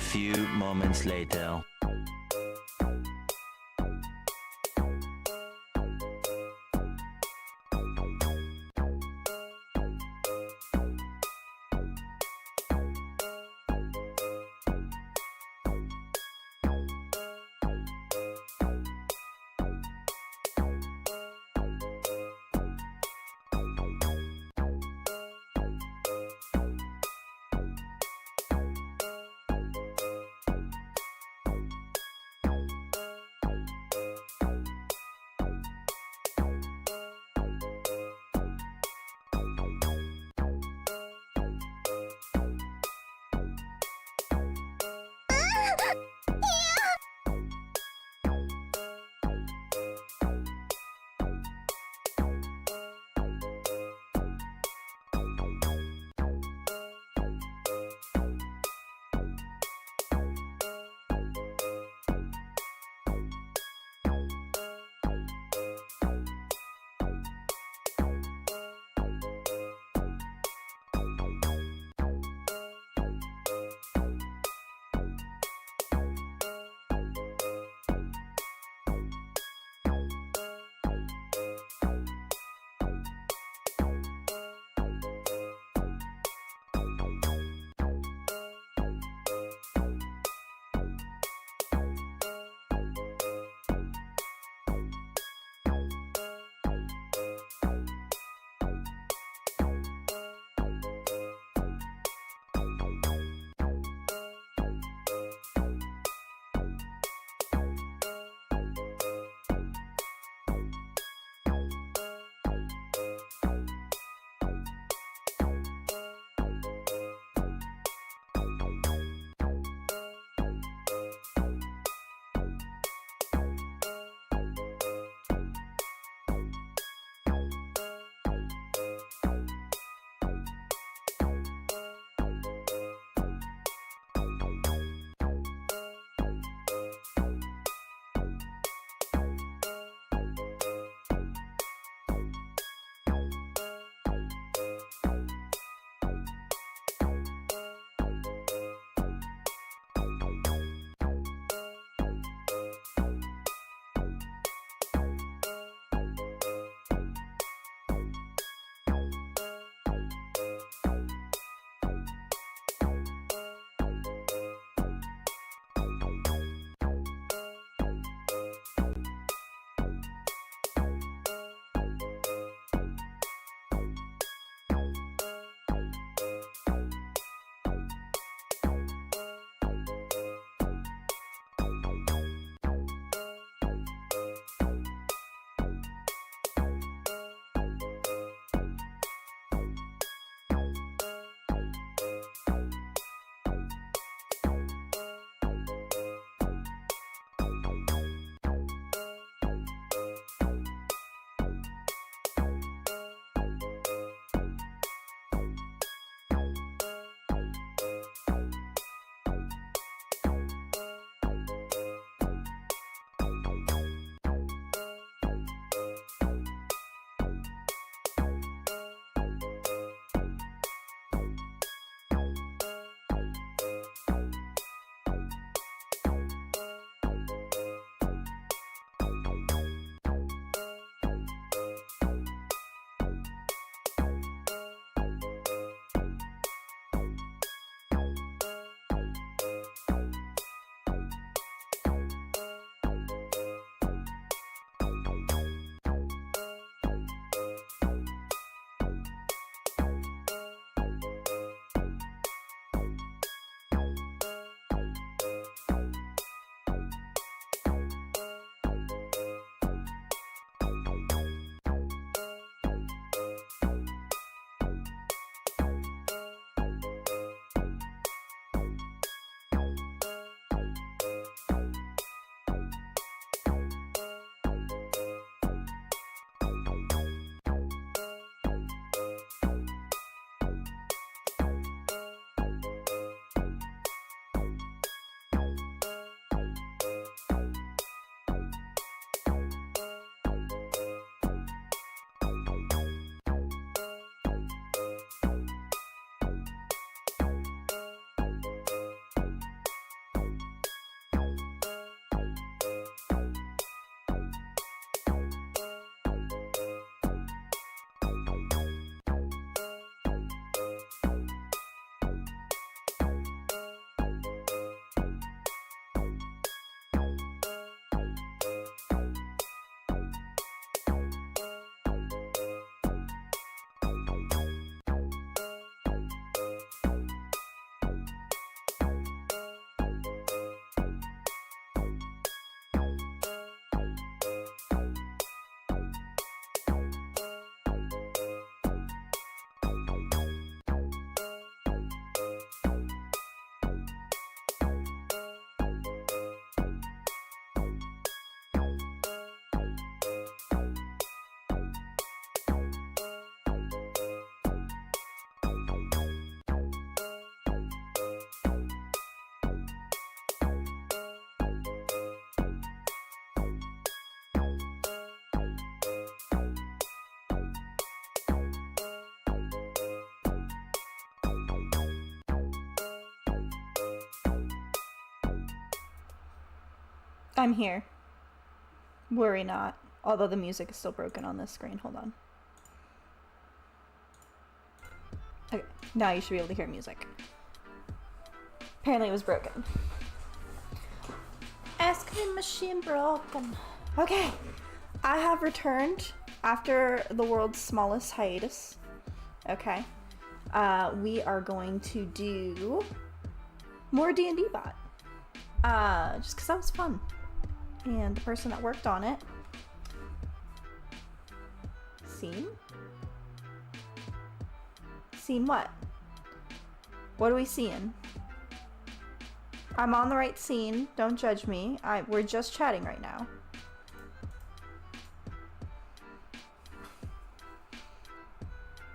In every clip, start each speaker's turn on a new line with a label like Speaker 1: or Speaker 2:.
Speaker 1: few moments later.
Speaker 2: I'm here. Worry not. Although the music is still broken on this screen. Hold on. Okay, now you should be able to hear music. Apparently it was broken. Ice cream machine broken. Okay, I have returned after the world's smallest hiatus. Okay, we are going to do more D&D bot. Just because that was fun. And the person that worked on it. Scene? Scene what? What are we seeing? I'm on the right scene. Don't judge me. We're just chatting right now.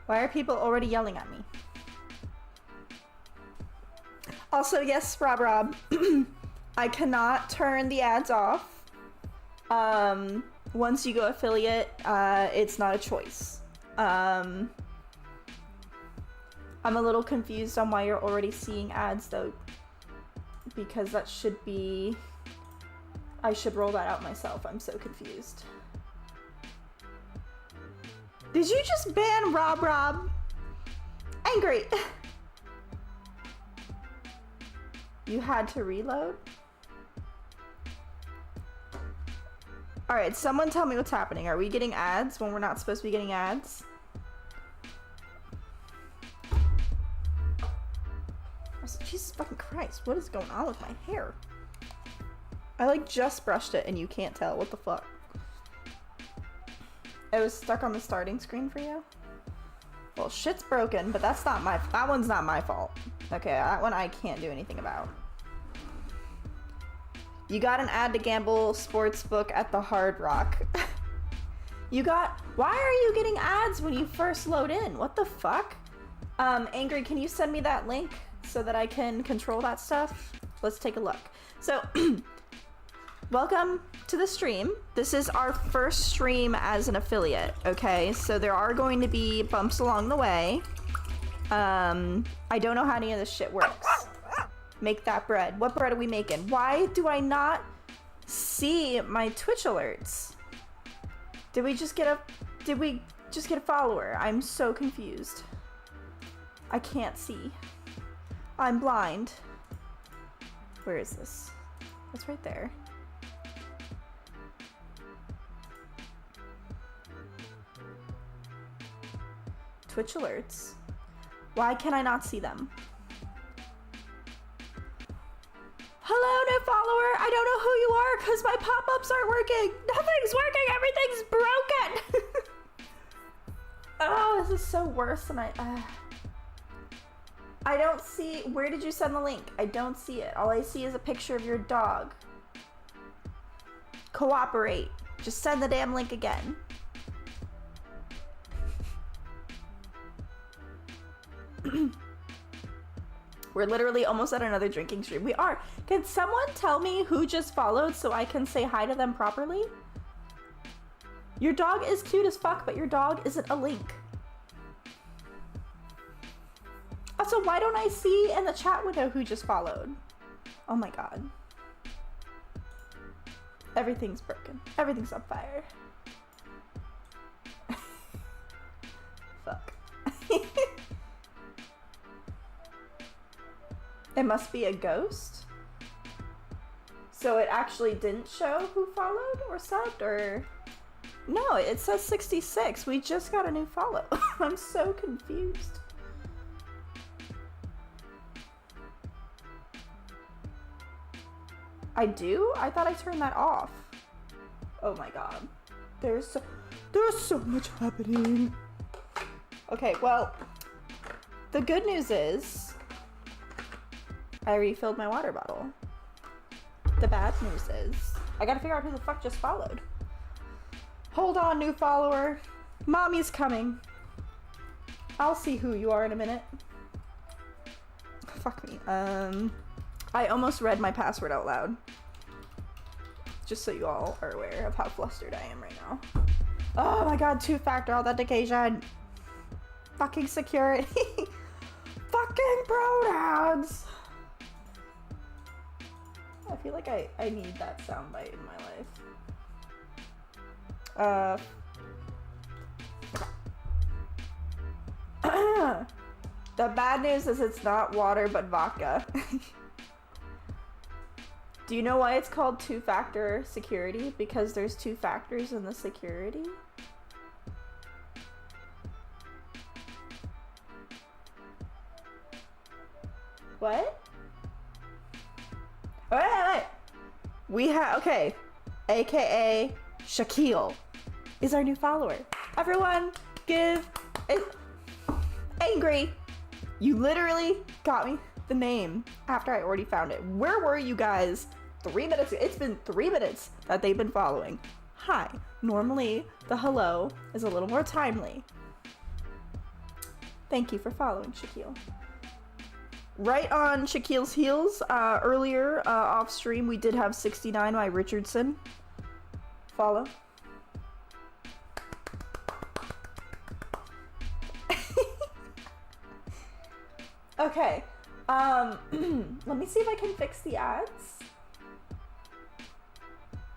Speaker 2: Why are people already yelling at me? Also, yes, Rob. I cannot turn the ads off. Once you go affiliate, it's not a choice. I'm a little confused on why you're already seeing ads though, because that should be, I should roll that out myself. I'm so confused. Did you just ban Rob? Angry. You had to reload? Alright, someone tell me what's happening. Are we getting ads when we're not supposed to be getting ads? Jesus fucking Christ, what is going on with my hair? I like just brushed it and you can't tell. What the fuck? It was stuck on the starting screen for you? Well, shit's broken, but that one's not my fault. Okay, that one I can't do anything about. You got an ad to gamble sportsbook at the Hard Rock. Why are you getting ads when you first load in? What the fuck? Angry, can you send me that link so that I can control that stuff? Let's take a look. So, welcome to the stream. This is our first stream as an affiliate, okay? So there are going to be bumps along the way. I don't know how any of this shit works. Make that bread. What bread are we making? Why do I not see my Twitch alerts? Did we just get a follower? I'm so confused. I can't see. I'm blind. Where is this? It's right there. Twitch alerts. Why can I not see them? Hello, new follower. I don't know who you are because my pop-ups aren't working. Nothing's working. Everything's broken. Oh, this is so worse than I don't see. Where did you send the link? I don't see it. All I see is a picture of your dog. Cooperate. Just send the damn link again. We're literally almost at another drinking stream. We are. Can someone tell me who just followed so I can say hi to them properly? Your dog is cute as fuck, but your dog isn't a link. Also, why don't I see in the chat window who just followed? Oh my god. Everything's broken. Everything's on fire. Fuck. It must be a ghost. So it actually didn't show who followed or subbed, or... No, it says 66. We just got a new follow. I'm so confused. I do? I thought I turned that off. Oh my god. There's so much happening. Okay, well, the good news is I refilled my water bottle. The bad news is I gotta figure out who the fuck just followed. Hold on, new follower. Mommy's coming. I'll see who you are in a minute. Fuck me. I almost read my password out loud. Just so you all are aware of how flustered I am right now. Oh my god, two-factor authentication. Fucking security. Fucking pronouns. I feel like I need that soundbite in my life. The bad news is it's not water, but vodka. Do you know why it's called two-factor security? Because there's two factors in the security? What? Wait. We have, okay. AKA Shaquille is our new follower. Everyone give it. Angry. You literally got me the name after I already found it. Where were you guys 3 minutes? It's been 3 minutes that they've been following. Hi. Normally, the hello is a little more timely. Thank you for following, Shaquille. Right on Shaquille's heels, earlier off stream, we did have 69 by Richardson. Follow. Okay, let me see if I can fix the ads.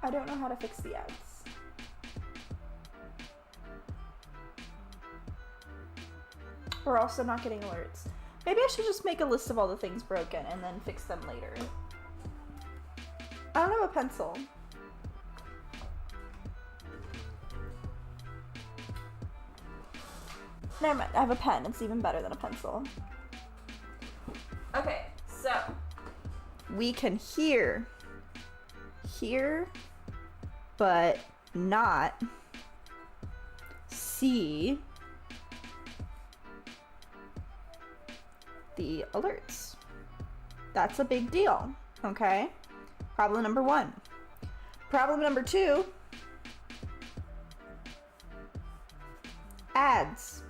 Speaker 2: I don't know how to fix the ads. We're also not getting alerts. Maybe I should just make a list of all the things broken and then fix them later. I don't have a pencil. Never mind, I have a pen. It's even better than a pencil. Okay, so we can hear, but not see the alerts. That's a big deal, okay? Problem number 1. Problem number 2, ads.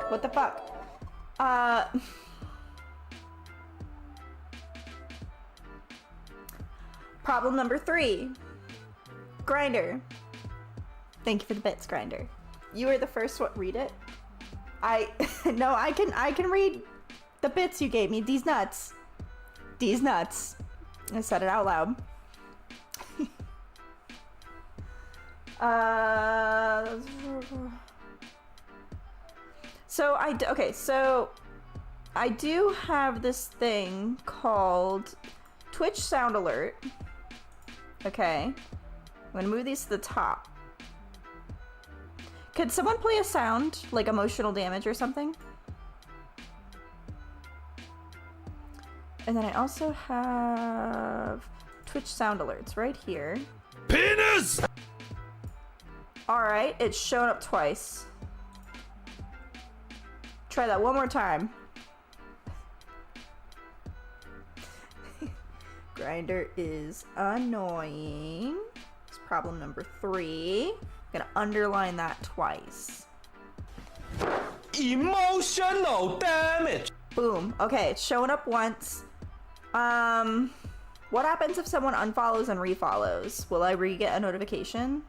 Speaker 2: What the fuck? Problem number 3, Grinder. Thank you for the bits, Grinder. You were the first one. Read it. No, I can read the bits you gave me. These nuts. These nuts. I said it out loud. So I do have this thing called Twitch Sound Alert. Okay. I'm gonna move these to the top. Could someone play a sound, like emotional damage or something? And then I also have Twitch Sound Alerts right here.
Speaker 3: Penis!
Speaker 2: Alright, it's shown up twice. Try that one more time. Grinder is annoying. It's problem number 3. I'm gonna underline that twice.
Speaker 3: Emotional damage.
Speaker 2: Boom. Okay, it's showing up once. What happens if someone unfollows and refollows? Will I get a notification?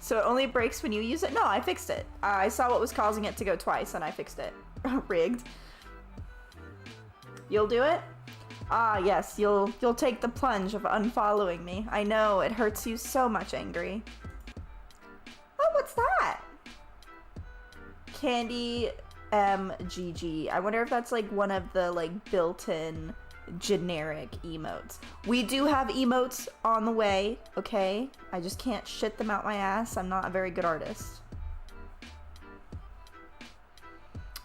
Speaker 2: So it only breaks when you use it? No, I fixed it. I saw what was causing it to go twice and I fixed it. Rigged. You'll do it? Ah, yes, you'll take the plunge of unfollowing me. I know, it hurts you so much, Angry. Oh, what's that? Candy MGG. I wonder if that's like one of the like built-in generic emotes. We do have emotes on the way, okay? I just can't shit them out my ass. I'm not a very good artist.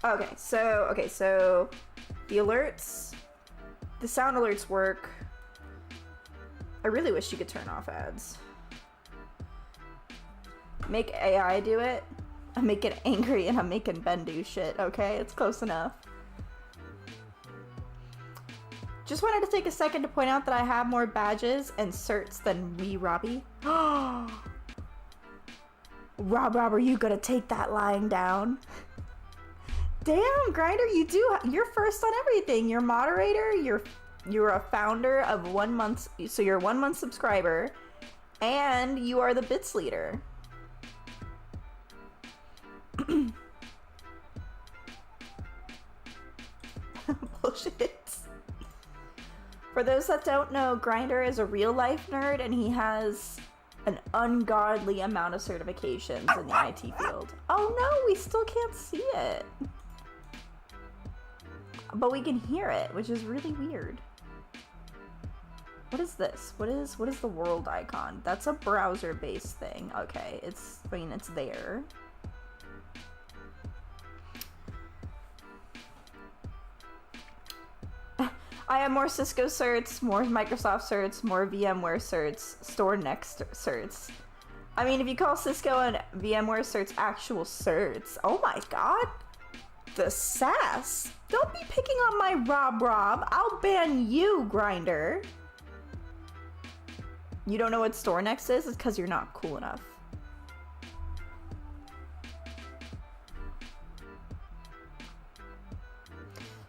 Speaker 2: Okay, so the alerts, the sound alerts work. I really wish you could turn off ads. Make AI do it. I'm making Angry and I'm making Ben do shit, okay? It's close enough. Just wanted to take a second to point out that I have more badges and certs than Wee Robbie. Rob, are you gonna take that lying down? Damn, Grinder, you're first on everything. You're moderator, you're a founder of 1 month, so you're a 1 month subscriber, and you are the bits leader. bullshit. For those that don't know, Grinder is a real-life nerd, and he has an ungodly amount of certifications in the IT field. Oh no, we still can't see it. But we can hear it, which is really weird. What is this? What is the world icon? That's a browser-based thing. Okay, it's there. I have more Cisco certs, more Microsoft certs, more VMware certs, store next certs. I mean, if you call Cisco and VMware certs actual certs, oh my god. The sass. Don't be picking on my Rob. I'll ban you, Grinder. You don't know what store next is? It's because you're not cool enough.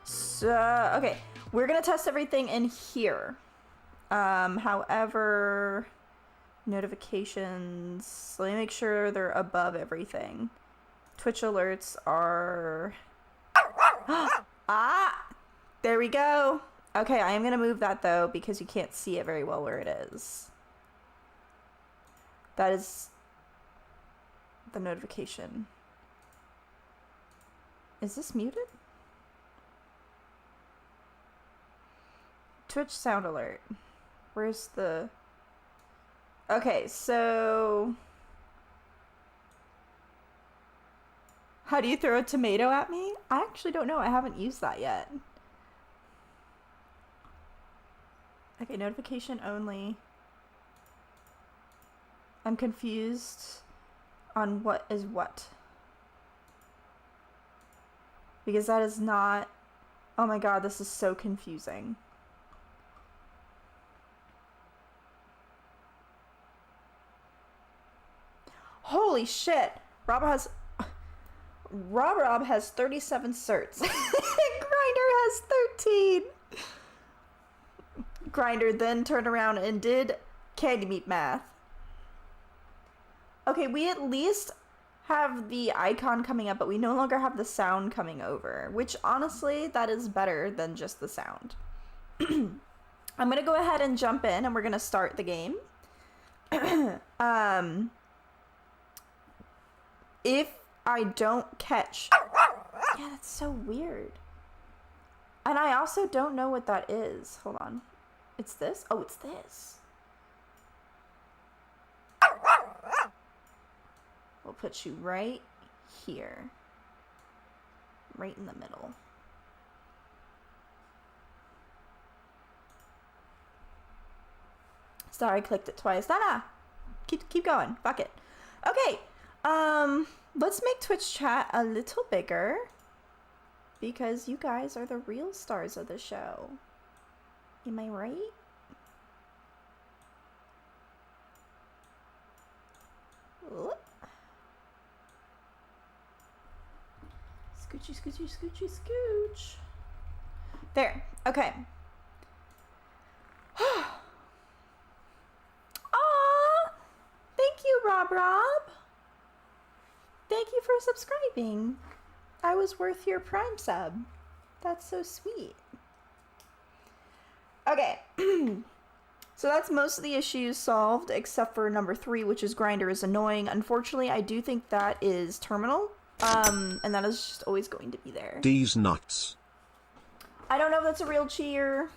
Speaker 2: So, okay. We're gonna test everything in here. However, notifications, let me make sure they're above everything. Twitch alerts are... Ah! There we go. Okay, I am gonna move that though because you can't see it very well where it is. That is the notification. Is this muted? Twitch sound alert. Where's the... Okay, so... How do you throw a tomato at me? I actually don't know. I haven't used that yet. Okay, notification only. I'm confused on what is what. Because that is not... Oh my god, this is so confusing. Holy shit! Rob has 37 certs. Grinder has 13. Grinder then turned around and did candy meat math. Okay, we at least have the icon coming up, but we no longer have the sound coming over, which honestly, that is better than just the sound. I'm gonna go ahead and jump in and we're gonna start the game. If I don't catch... Yeah, that's so weird. And I also don't know what that is. Hold on. It's this? Oh, it's this. We'll put you right here. Right in the middle. Sorry, I clicked it twice. Nah. Keep going. Fuck it. Okay. Let's make Twitch chat a little bigger because you guys are the real stars of the show. Am I right? Whoop. Scoochy, scoochy, scoochy, scooch. There. Okay. Aw! Thank you, Rob. Thank you for subscribing. I was worth your Prime sub. That's so sweet. Okay. So that's most of the issues solved, except for number 3, which is Grinder is annoying. Unfortunately, I do think that is terminal. And that is just always going to be there.
Speaker 4: These nuts.
Speaker 2: I don't know if that's a real cheer.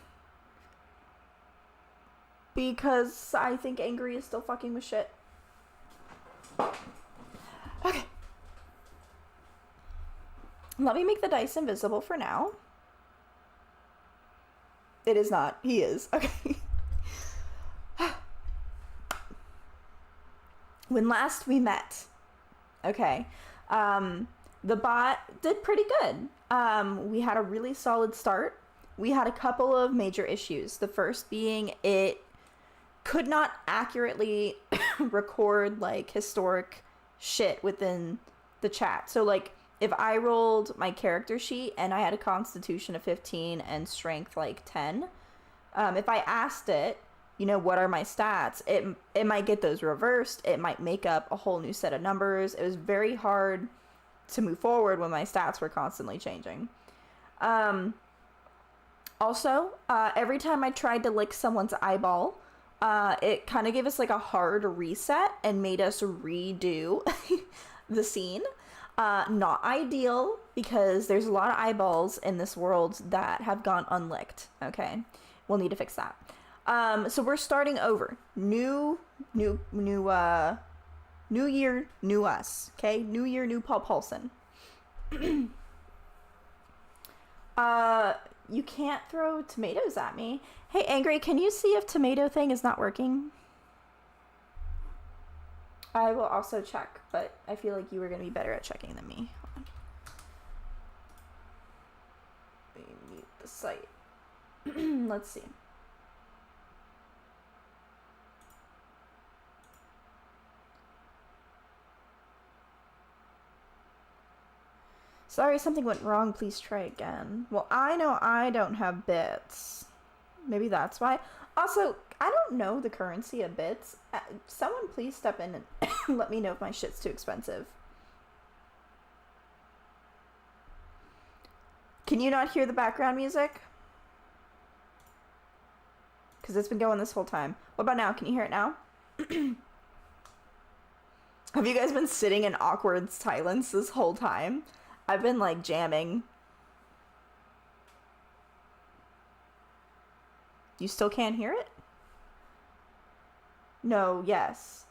Speaker 2: Because I think Angry is still fucking with shit. Okay. Let me make the dice invisible for now. It is not. He is. Okay. When last we met, okay, the bot did pretty good. We had a really solid start. We had a couple of major issues. The first being it could not accurately record, like, historic shit within the chat. So, like, if I rolled my character sheet and I had a constitution of 15 and strength, like, 10, if I asked it, you know, what are my stats, it might get those reversed. It might make up a whole new set of numbers. It was very hard to move forward when my stats were constantly changing. Also, every time I tried to lick someone's eyeball, it kind of gave us like a hard reset and made us redo the scene. Not ideal, because there's a lot of eyeballs in this world that have gone unlicked. Okay, we'll need to fix that. So we're starting over. New year, new us. Okay, new year, new Paul Paulson. You can't throw tomatoes at me. Hey, Angry, can you see if tomato thing is not working? I will also check, but I feel like you were going to be better at checking than me. Hold on. Let me mute the site. Let's see. Sorry, something went wrong. Please try again. Well, I know I don't have bits. Maybe that's why. Also, I don't know the currency of bits. Someone please step in and let me know if my shit's too expensive. Can you not hear the background music? Because it's been going this whole time. What about now? Can you hear it now? Have you guys been sitting in awkward silence this whole time? I've been like jamming. You still can't hear it? No, yes.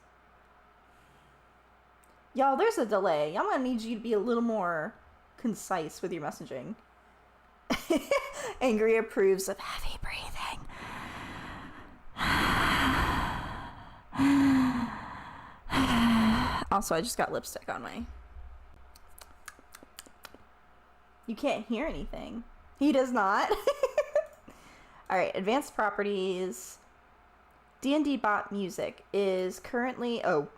Speaker 2: Y'all, there's a delay. I'm gonna need you to be a little more concise with your messaging. Angry approves of heavy breathing. Also, I just got lipstick on my... You can't hear anything. He does not. Alright, advanced properties. DnD bot music is currently... Oh.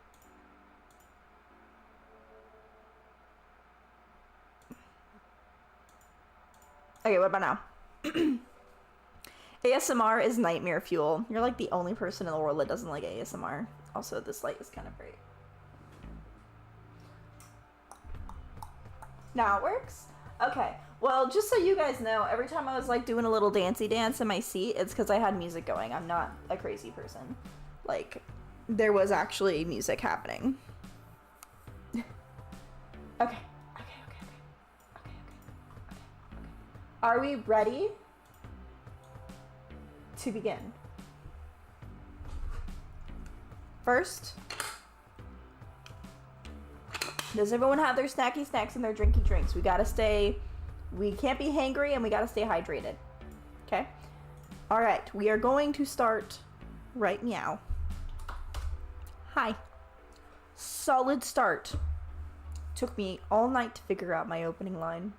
Speaker 2: Okay, what about now? ASMR is nightmare fuel. You're like the only person in the world that doesn't like ASMR. Also, this light is kind of bright. Now it works? Okay. Well, just so you guys know, every time I was like doing a little dancey dance in my seat, it's because I had music going. I'm not a crazy person. Like, there was actually music happening. Okay. Are we ready to begin? First, does everyone have their snacky snacks and their drinky drinks? We can't be hangry and we gotta stay hydrated. Okay? Alright, we are going to start right now. Hi. Solid start. Took me all night to figure out my opening line.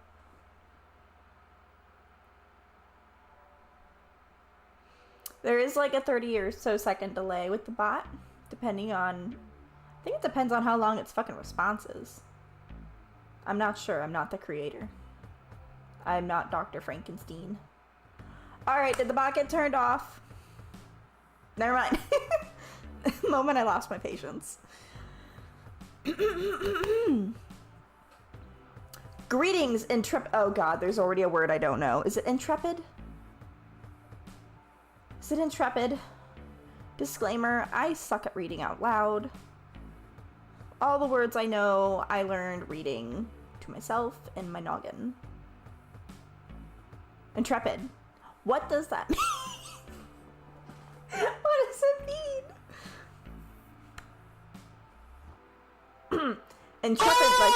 Speaker 2: There is like a 30 or so second delay with the bot, depending on... I think it depends on how long its fucking response is. I'm not sure. I'm not the creator. I'm not Dr. Frankenstein. Alright, did the bot get turned off? Never mind. The moment I lost my patience. Greetings, intrepid... Oh god, there's already a word I don't know. Is it intrepid? Is it intrepid? Disclaimer, I suck at reading out loud. All the words I know, I learned reading to myself in my noggin. Intrepid. What does that mean? What does it mean? Intrepid like...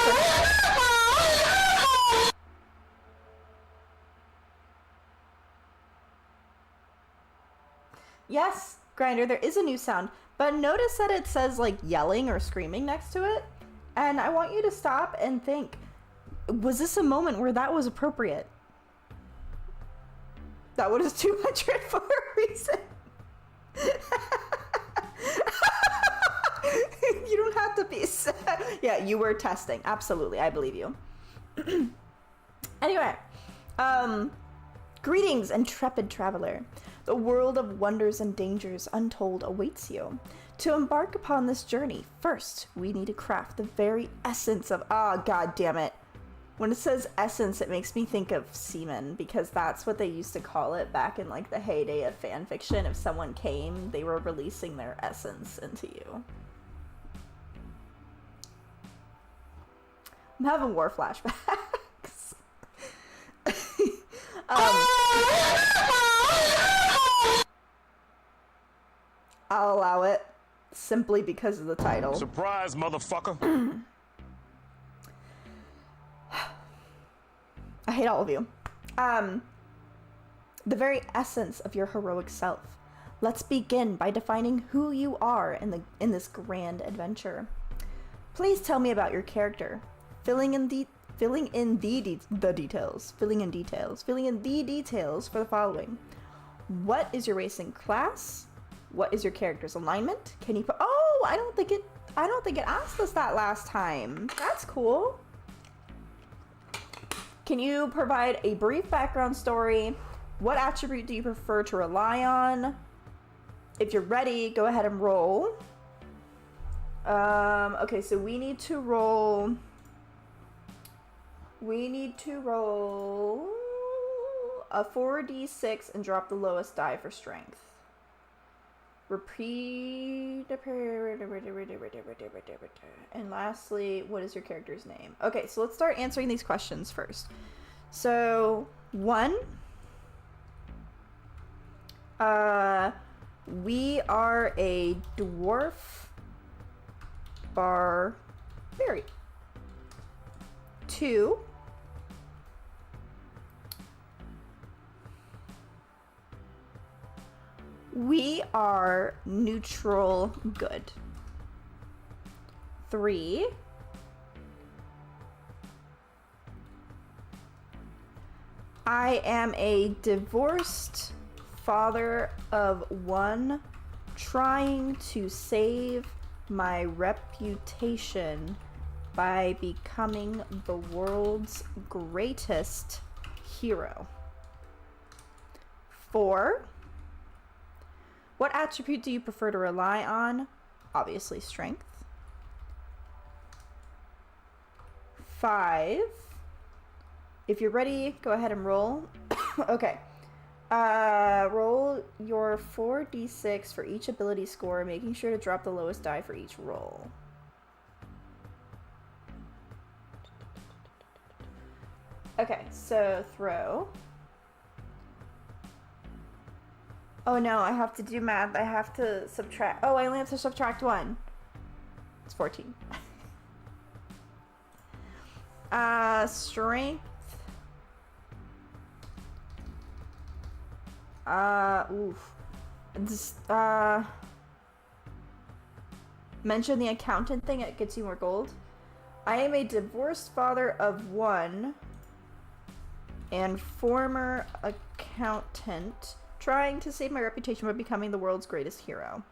Speaker 2: Yes, Grinder, there is a new sound, but notice that it says like yelling or screaming next to it, and I want you to stop and think, was this a moment where that was appropriate? That was 200 for a reason. You don't have to be sad. Yeah, you were testing. Absolutely, I believe you. Anyway, greetings, intrepid traveler. The world of wonders and dangers untold awaits you. To embark upon this journey, first, we need to craft the very essence of... Ah, god damn it. When it says essence, it makes me think of semen, because that's what they used to call it back in like the heyday of fan fiction. If someone came, they were releasing their essence into you. I'm having war flashbacks. I'll allow it, simply because of the title.
Speaker 3: Surprise, motherfucker.
Speaker 2: I hate all of you. The very essence of your heroic self. Let's begin by defining who you are in this grand adventure. Please tell me about your character, filling in the details for the following. What is your race and class? What is your character's alignment? Can you put? Oh, I don't think it asked us that last time. That's cool. Can you provide a brief background story? What attribute do you prefer to rely on? If you're ready, go ahead and roll. Okay, so we need to roll a 4d6 and drop the lowest die for strength. Repeat. And lastly, what is your character's name? Okay, so let's start answering these questions first. So, 1. We are a dwarf barbarian. 2. We are neutral good. 3. I am a divorced father of 1 trying to save my reputation by becoming the world's greatest hero. 4. What attribute do you prefer to rely on? Obviously, strength. 5. If you're ready, go ahead and roll. Okay. Roll your 4d6 for each ability score, making sure to drop the lowest die for each roll. Okay, so throw. Oh no, I have to do math. I have to subtract. Oh, I only have to subtract 1. It's 14. Strength. Oof. Mention the accountant thing, it gets you more gold. I am a divorced father of 1 and former accountant trying to save my reputation by becoming the world's greatest hero.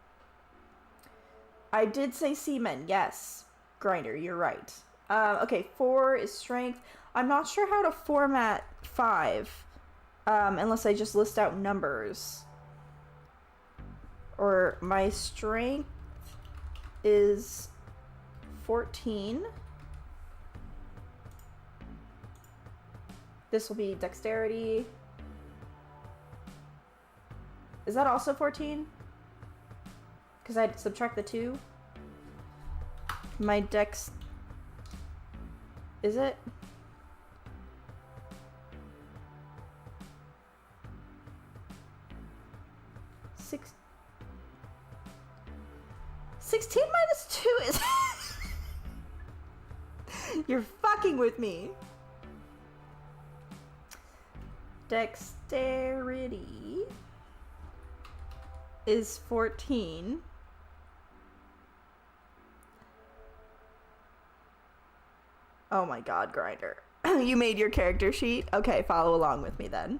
Speaker 2: I did say seaman, yes. Grinder, you're right. Okay, 4 is strength. I'm not sure how to format 5. Unless I just list out numbers. Or my strength is 14. This will be dexterity. Is that also 14? Because I'd subtract the 2. My dex... Is it? Six... 16 minus 2 is... You're fucking with me. Dexterity is 14. Oh my god, Grinder. You made your character sheet? Okay, follow along with me then.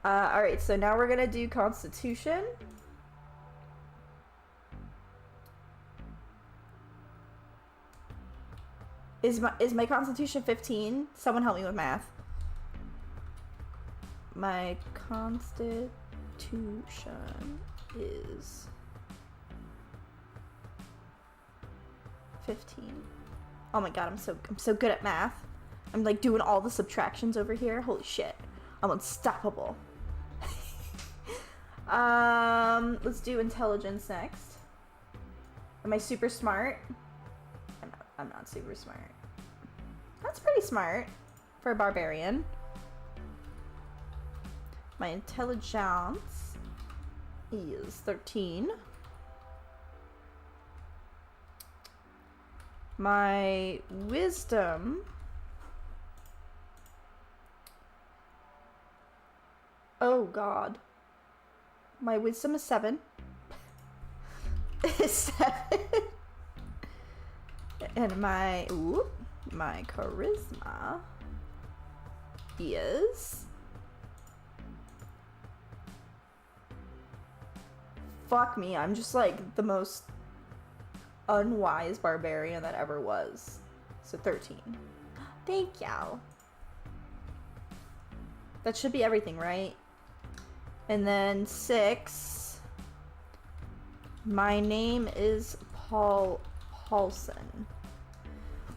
Speaker 2: Alright, so now we're gonna do Constitution. Is my Constitution 15? Someone help me with math. My Constitution is 15. Oh my god, I'm so good at math. I'm like doing all the subtractions over here. Holy shit. I'm unstoppable. Let's do intelligence next. Am I super smart? I'm not super smart. That's pretty smart for a barbarian. My intelligence is 13. My wisdom oh god. My wisdom is 7. Is 7. And my charisma is fuck me, I'm just like the most unwise barbarian that ever was. So 13. Thank you. That should be everything, right? And then 6. My name is Paulson.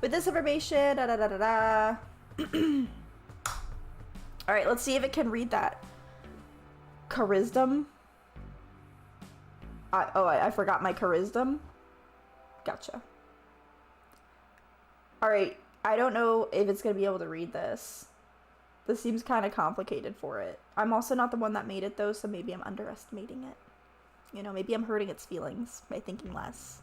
Speaker 2: With this information, da da da da da. All right, let's see if it can read that. Charisdom. I forgot my charisdom. Gotcha. All right, I don't know if it's gonna be able to read this. This seems kind of complicated for it. I'm also not the one that made it though, so maybe I'm underestimating it. You know, maybe I'm hurting its feelings by thinking less.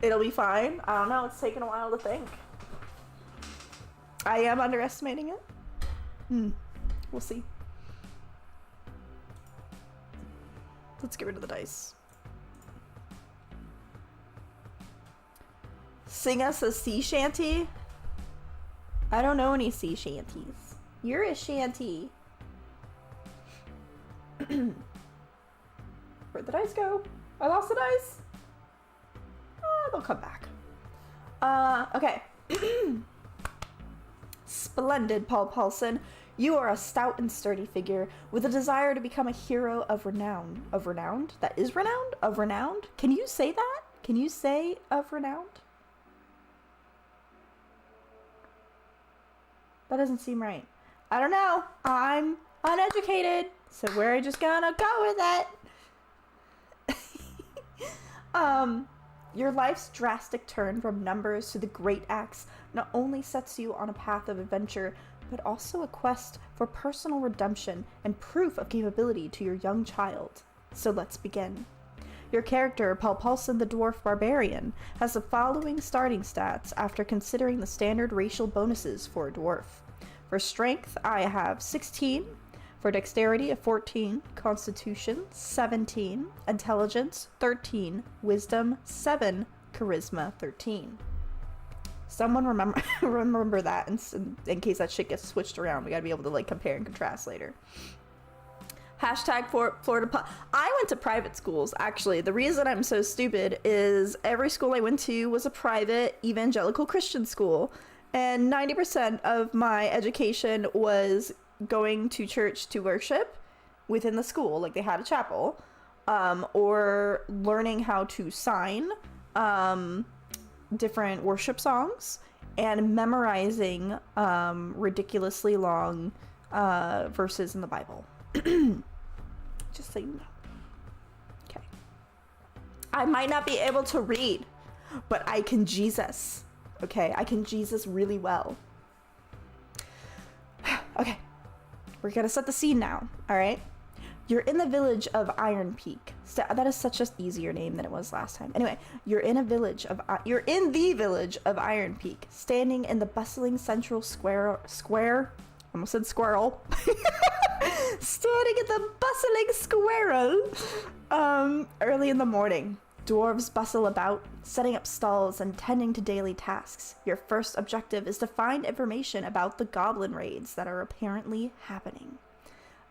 Speaker 2: It'll be fine. I don't know, it's taken a while to think. I am underestimating it. We'll see. Let's get rid of the dice. Sing us a sea shanty? I don't know any sea shanties. You're a shanty. Where'd the dice go? I lost the dice? They'll come back. Okay. Splendid, Paul Paulson. You are a stout and sturdy figure with a desire to become a hero of renown. Of renowned? That is renowned? Of renowned? Can you say that? Can you say of renowned? That doesn't seem right. I don't know. I'm uneducated, so we're just gonna go with it. Your life's drastic turn from numbers to the great axe not only sets you on a path of adventure, but also a quest for personal redemption and proof of capability to your young child. So let's begin. Your character, Paul Paulson the Dwarf Barbarian, has the following starting stats after considering the standard racial bonuses for a dwarf. For strength, I have 16. For dexterity, a 14. Constitution, 17. Intelligence, 13. Wisdom, 7. Charisma, 13. Someone remember that in case that shit gets switched around. We gotta be able to like compare and contrast later. Hashtag Florida. I went to private schools, actually. The reason I'm so stupid is every school I went to was a private evangelical Christian school. And 90% of my education was going to church to worship within the school. Like they had a chapel. Or learning how to sign different worship songs and memorizing ridiculously long verses in the Bible. Just so you know. Okay. I might not be able to read, but I can Jesus. Okay, I can Jesus really well. Okay, we're gonna set the scene now, alright? You're in the village of Iron Peak. That is such an easier name than it was last time. Anyway, you're in the village of Iron Peak, standing in the bustling central square. Almost said squirrel. Standing in the bustling squirrel. Early in the morning, dwarves bustle about, setting up stalls and tending to daily tasks. Your first objective is to find information about the goblin raids that are apparently happening.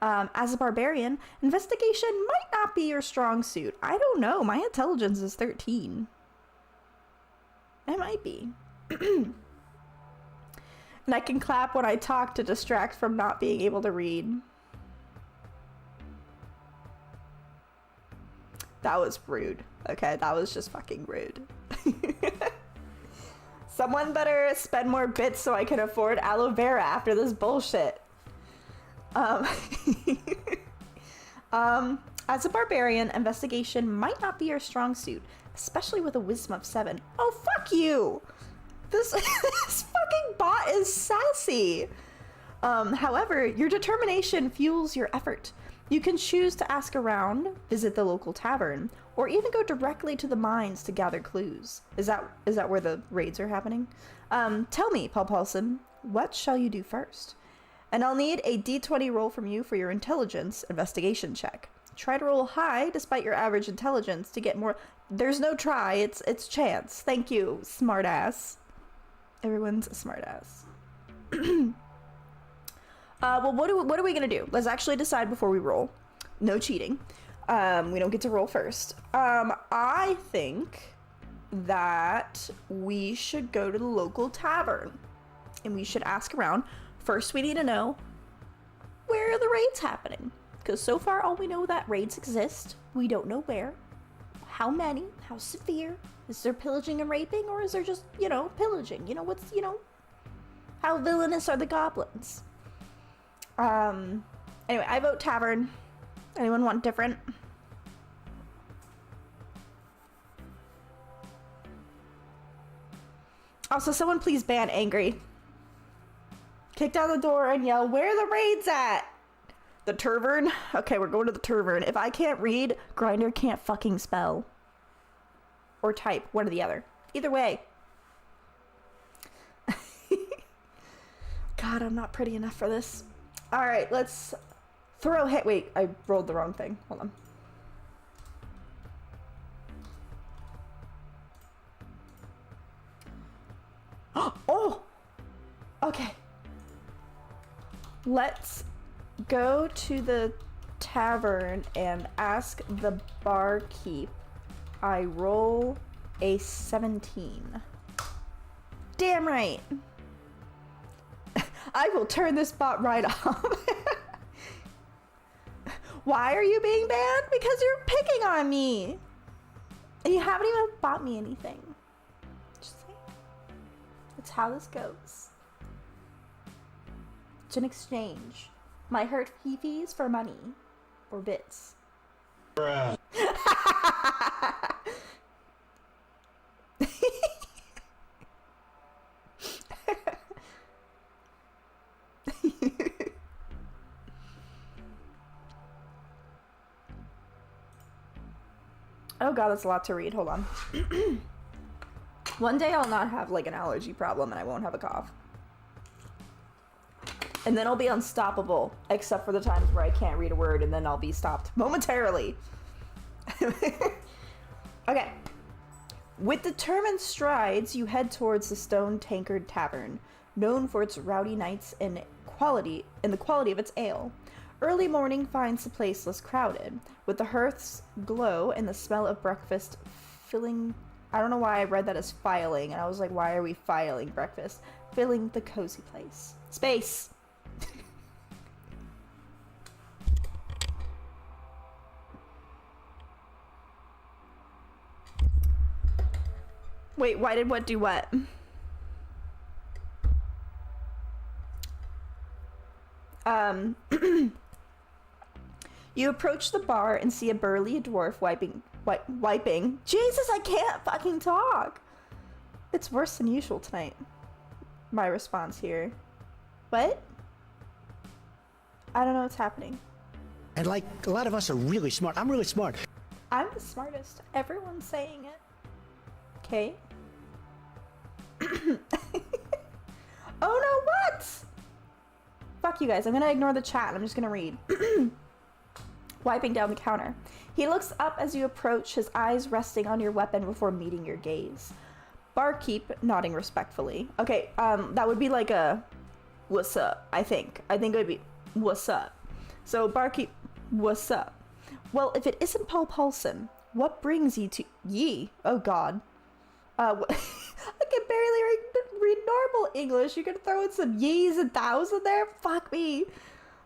Speaker 2: As a barbarian, investigation might not be your strong suit. I don't know. My intelligence is 13. It might be. And I can clap when I talk to distract from not being able to read. That was rude. Okay, that was just fucking rude. Someone better spend more bits so I can afford aloe vera after this bullshit. Um, as a barbarian, investigation might not be your strong suit, especially with a wisdom of 7. Oh, fuck you! This, this fucking bot is sassy. However, your determination fuels your effort. You can choose to ask around, visit the local tavern, or even go directly to the mines to gather clues. Is that where the raids are happening? Tell me, Paul Paulson, what shall you do first? And I'll need a d20 roll from you for your intelligence investigation check. Try to roll high despite your average intelligence to get more. There's no try, it's chance. Thank you, smartass. Everyone's a smartass. Well, what are we gonna do? Let's actually decide before we roll. No cheating. We don't get to roll first. I think that we should go to the local tavern and we should ask around. First, we need to know where are the raids happening, because so far all we know that raids exist. We don't know where, how many, how severe. Is there pillaging and raping, or is there just, pillaging? How villainous are the goblins? Anyway, I vote tavern. Anyone want different? Also, someone please ban Angry. Kick down the door and yell, where are the raids at? The tavern? Okay, we're going to the tavern. If I can't read, Grinder can't fucking spell. Or type, one or the other. Either way. God, I'm not pretty enough for this. Alright, let's throw hit. Wait, I rolled the wrong thing. Hold on. Oh! Okay. Let's go to the tavern and ask the barkeep. I roll a 17. Damn right. I will turn this bot right off. Why are you being banned? Because you're picking on me. And you haven't even bought me anything. Just saying. That's how this goes. It's an exchange. My hurt fees for money. Or bits. Bruh. Oh god, that's a lot to read. Hold on. One day I'll not have like an allergy problem and I won't have a cough. And then I'll be unstoppable, except for the times where I can't read a word, and then I'll be stopped momentarily. Okay. With determined strides, you head towards the Stone Tankard Tavern, known for its rowdy nights and the quality of its ale. Early morning finds the place less crowded, with the hearth's glow and the smell of breakfast filling. I don't know why I read that as filing, and I was like, why are we filing breakfast? Filling the cozy place. Space! Wait, why did what do what? You approach the bar and see a burly dwarf wiping. Jesus, I can't fucking talk! It's worse than usual tonight. My response here. What? I don't know what's happening.
Speaker 4: And like, a lot of us are really smart. I'm really smart.
Speaker 2: I'm the smartest. Everyone's saying it. Okay. Oh no, what? Fuck you guys, I'm gonna ignore the chat. I'm just gonna read. Wiping down the counter. He looks up as you approach, his eyes resting on your weapon before meeting your gaze. Barkeep nodding respectfully. Okay, that would be like a what's up, I think. I think it would be what's up. So barkeep, what's up? Well, if it isn't Paul Paulson, what brings you to ye? Oh god. I can barely read normal English. You can throw in some yees and thous in there? Fuck me.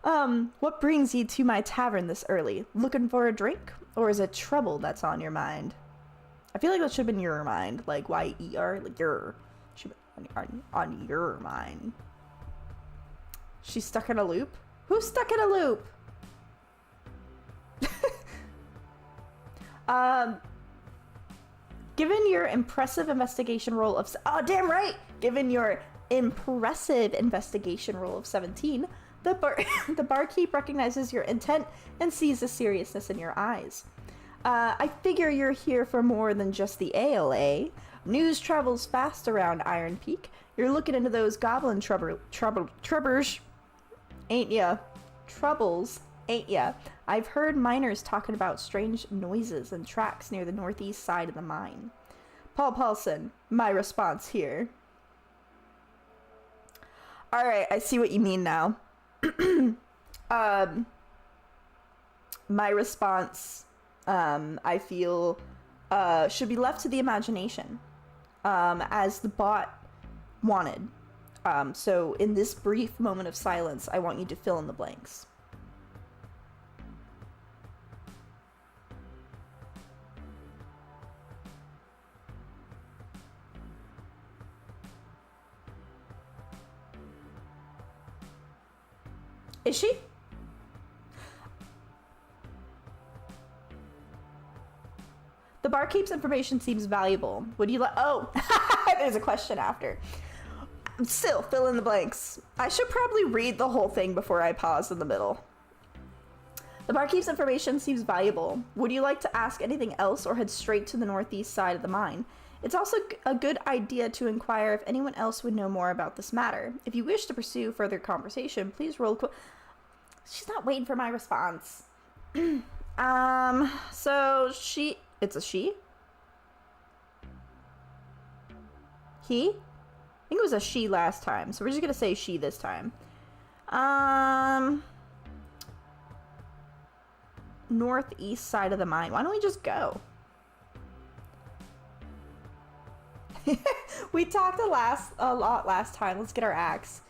Speaker 2: What brings you to my tavern this early? Looking for a drink? Or is it trouble that's on your mind? I feel like that should have been your mind. Like, Y-E-R, like your. on your mind. She's stuck in a loop? Who's stuck in a loop? Given your impressive investigation roll of... Oh, damn right! Given your impressive investigation roll of 17, the barkeep recognizes your intent and sees the seriousness in your eyes. I figure you're here for more than just the ale, eh? News travels fast around Iron Peak. You're looking into those goblin troubles, ain't ya? Troubles, ain't ya? I've heard miners talking about strange noises and tracks near the northeast side of the mine. Paul Paulson, my response here. Alright, I see what you mean now. My response, I feel, should be left to the imagination, as the bot wanted. So in this brief moment of silence, I want you to fill in the blanks. Is she? The barkeep's information seems valuable. Would you like... Oh, there's a question after. Still, fill in the blanks. I should probably read the whole thing before I pause in the middle. The barkeep's information seems valuable. Would you like to ask anything else or head straight to the northeast side of the mine? It's also a good idea to inquire if anyone else would know more about this matter. If you wish to pursue further conversation, please roll... She's not waiting for my response. So she... It's a she? He? I think it was a she last time, so we're just gonna say she this time. Northeast side of the mine. Why don't we just go? We talked a lot last time. Let's get our axe.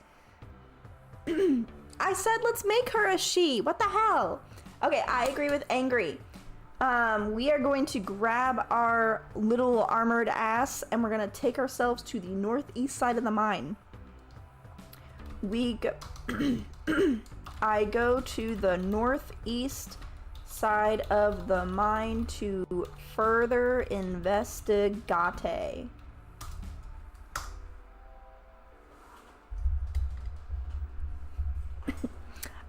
Speaker 2: I said let's make her a she. What the hell? Okay, I agree with Angry. We are going to grab our little armored ass and we're gonna take ourselves to the northeast side of the mine. We go... I go to the northeast side of the mine to further investigate.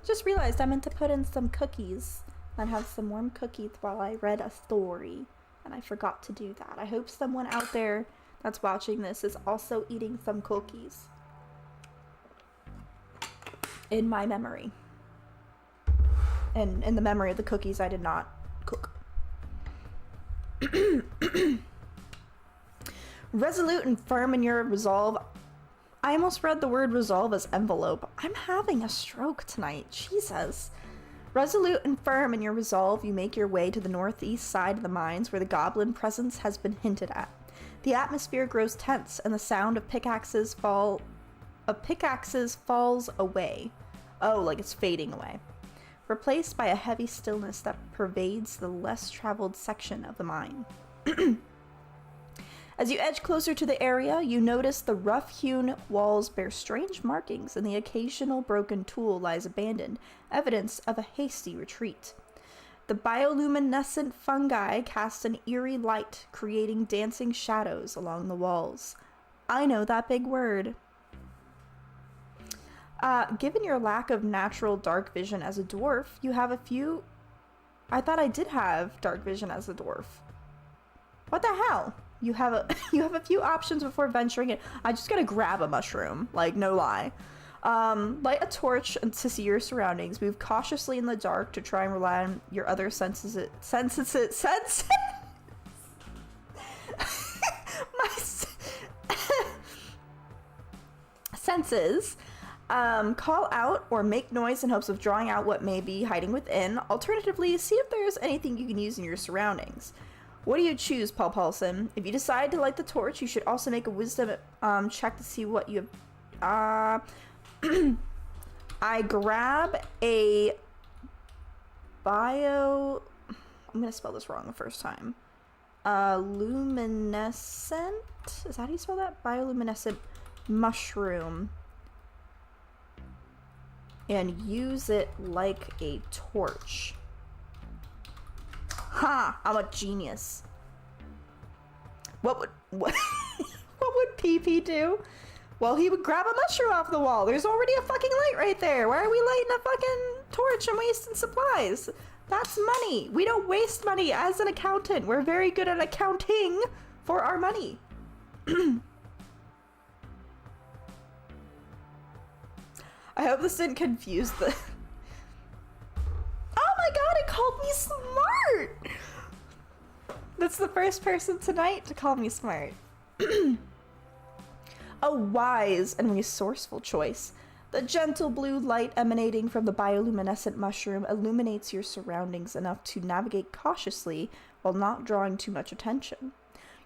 Speaker 2: Just realized I meant to put in some cookies and have some warm cookies while I read a story, and I forgot to do that. I hope someone out there that's watching this is also eating some cookies in my memory, and in the memory of the cookies I did not cook. Resolute and firm in your resolve. I almost read the word resolve as envelope. I'm having a stroke tonight. Jesus. Resolute and firm in your resolve, you make your way to the northeast side of the mines where the goblin presence has been hinted at. The atmosphere grows tense and the sound of pickaxes falls away. Oh, like it's fading away. Replaced by a heavy stillness that pervades the less traveled section of the mine. As you edge closer to the area, you notice the rough-hewn walls bear strange markings and the occasional broken tool lies abandoned, evidence of a hasty retreat. The bioluminescent fungi cast an eerie light, creating dancing shadows along the walls. I know that big word. Given your lack of natural dark vision as a dwarf, you have a few... I thought I did have dark vision as a dwarf. What the hell? You have a few options before venturing in. I just gotta grab a mushroom, like no lie. Light a torch and to see your surroundings. Move cautiously in the dark to try and rely on your other senses. Senses. Call out or make noise in hopes of drawing out what may be hiding within. Alternatively, see if there's anything you can use in your surroundings. What do you choose, Paul Paulson? If you decide to light the torch, you should also make a wisdom check to see what you have. I grab a bio... I'm gonna spell this wrong the first time. Luminescent? Is that how you spell that? Bioluminescent mushroom and use it like a torch. Ha! I'm a genius. What would what would PP do? Well, he would grab a mushroom off the wall. There's already a fucking light right there. Why are we lighting a fucking torch and wasting supplies? That's money. We don't waste money as an accountant. We're very good at accounting for our money. I hope this didn't confuse the... Oh my god, it called me smart! That's the first person tonight to call me smart. A wise and resourceful choice. The gentle blue light emanating from the bioluminescent mushroom illuminates your surroundings enough to navigate cautiously while not drawing too much attention.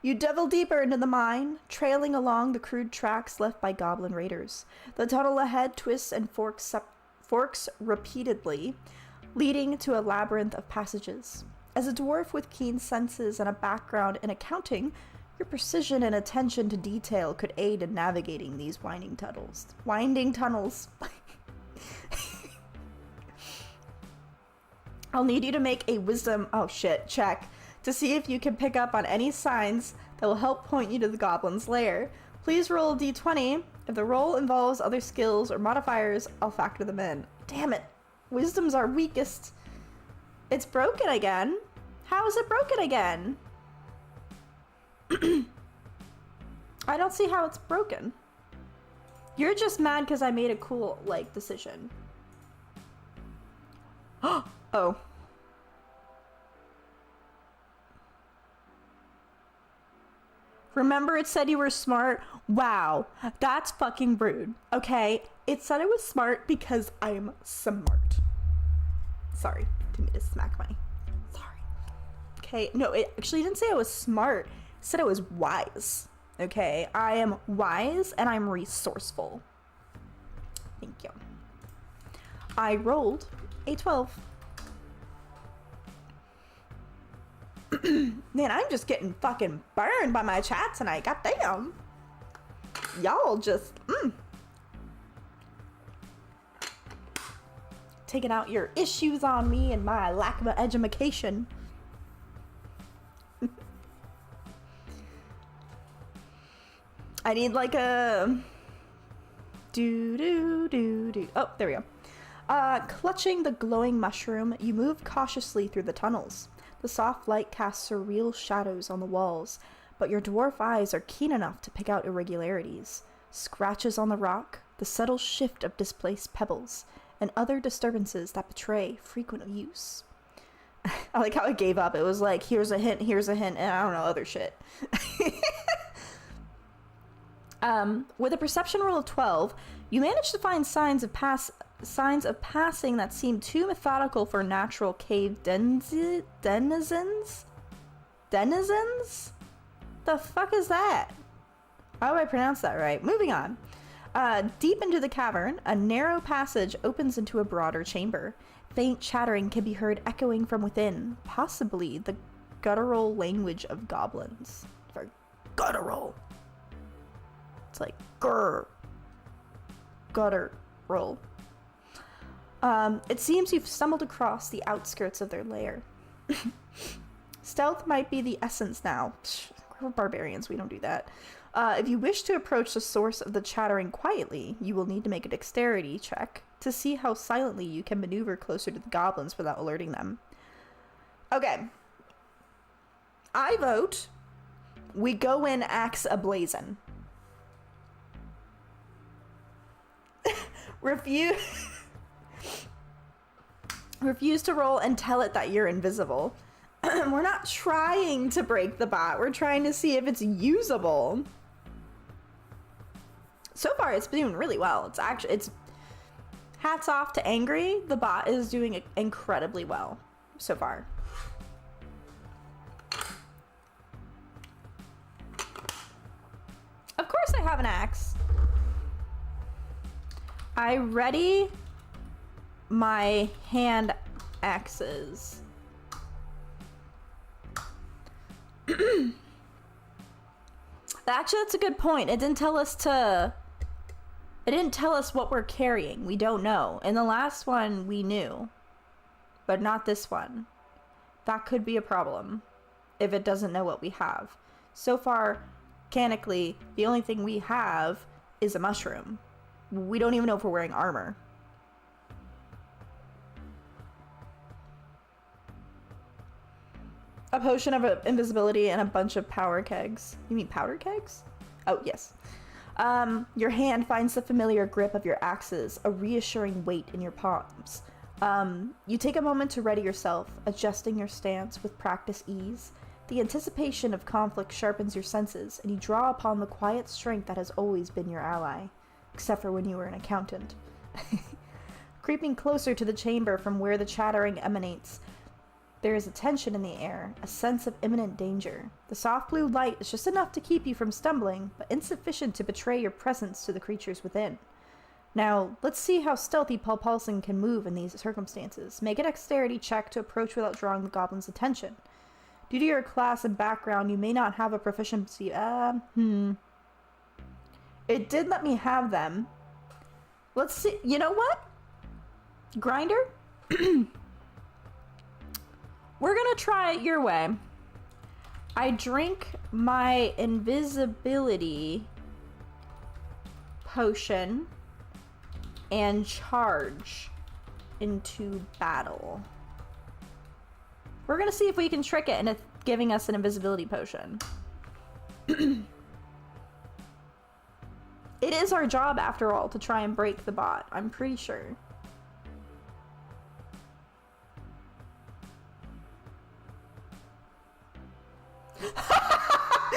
Speaker 2: You delve deeper into the mine, trailing along the crude tracks left by goblin raiders. The tunnel ahead twists and forks repeatedly, leading to a labyrinth of passages. As a dwarf with keen senses and a background in accounting, your precision and attention to detail could aid in navigating these winding tunnels. I'll need you to make a wisdom check to see if you can pick up on any signs that will help point you to the goblin's lair. Please roll a d20. If the roll involves other skills or modifiers, I'll factor them in. Damn it. Wisdom's our weakest. It's broken again. How is it broken again? I don't see how it's broken. You're just mad because I made a cool, decision. Oh. Remember it said you were smart? Wow, that's fucking rude, okay? It said I was smart because I'm smart. Sorry, didn't mean to smack my... Sorry. Okay, no, it actually didn't say I was smart. It said I was wise, okay? I am wise and I'm resourceful. Thank you. I rolled a 12. Man, I'm just getting fucking burned by my chat tonight. Goddamn. Y'all just, taking out your issues on me and my lack of education. I need a... Oh, there we go. Clutching the glowing mushroom, you move cautiously through the tunnels. The soft light casts surreal shadows on the walls, but your dwarf eyes are keen enough to pick out irregularities. Scratches on the rock, the subtle shift of displaced pebbles, and other disturbances that betray frequent use. I like how it gave up. It was like, here's a hint, and I don't know, other shit. With a perception roll of 12, you manage to find signs of passing that seem too methodical for natural cave denizens? Denizens? The fuck is that? How do I pronounce that right? Moving on. Deep into the cavern, a narrow passage opens into a broader chamber. Faint chattering can be heard echoing from within, possibly the guttural language of goblins. For guttural. It's like grr. Guttural. It seems you've stumbled across the outskirts of their lair. Stealth might be the essence now. We're barbarians, we don't do that. If you wish to approach the source of the chattering quietly, you will need to make a dexterity check to see how silently you can maneuver closer to the goblins without alerting them. Okay. I vote we go in axe ablazing. Refuse to roll and tell it that you're invisible. We're not trying to break the bot. We're trying to see if it's usable. So far, it's been doing really well. It's hats off to Angry. The bot is doing incredibly well so far. Of course I have an axe. I ready my hand axes. Actually, that's a good point. It didn't tell us to It didn't tell us what we're carrying. We don't know. In the last one, we knew. But not this one. That could be a problem if it doesn't know what we have. So far, mechanically, the only thing we have is a mushroom. We don't even know if we're wearing armor. A potion of invisibility and a bunch of power kegs. You mean powder kegs? Oh, yes. Your hand finds the familiar grip of your axes, a reassuring weight in your palms. You take a moment to ready yourself, adjusting your stance with practice ease. The anticipation of conflict sharpens your senses, and you draw upon the quiet strength that has always been your ally, except for when you were an accountant. Creeping closer to the chamber from where the chattering emanates, there is a tension in the air, a sense of imminent danger. The soft blue light is just enough to keep you from stumbling, but insufficient to betray your presence to the creatures within. Now, let's see how stealthy Paul Paulson can move in these circumstances. Make a dexterity check to approach without drawing the goblin's attention. Due to your class and background, you may not have a proficiency. It did let me have them. Let's see. You know what? Grinder? We're gonna try it your way. I drink my invisibility potion and charge into battle. We're gonna see if we can trick it into giving us an invisibility potion. It is our job, after all, to try and break the bot. I'm pretty sure.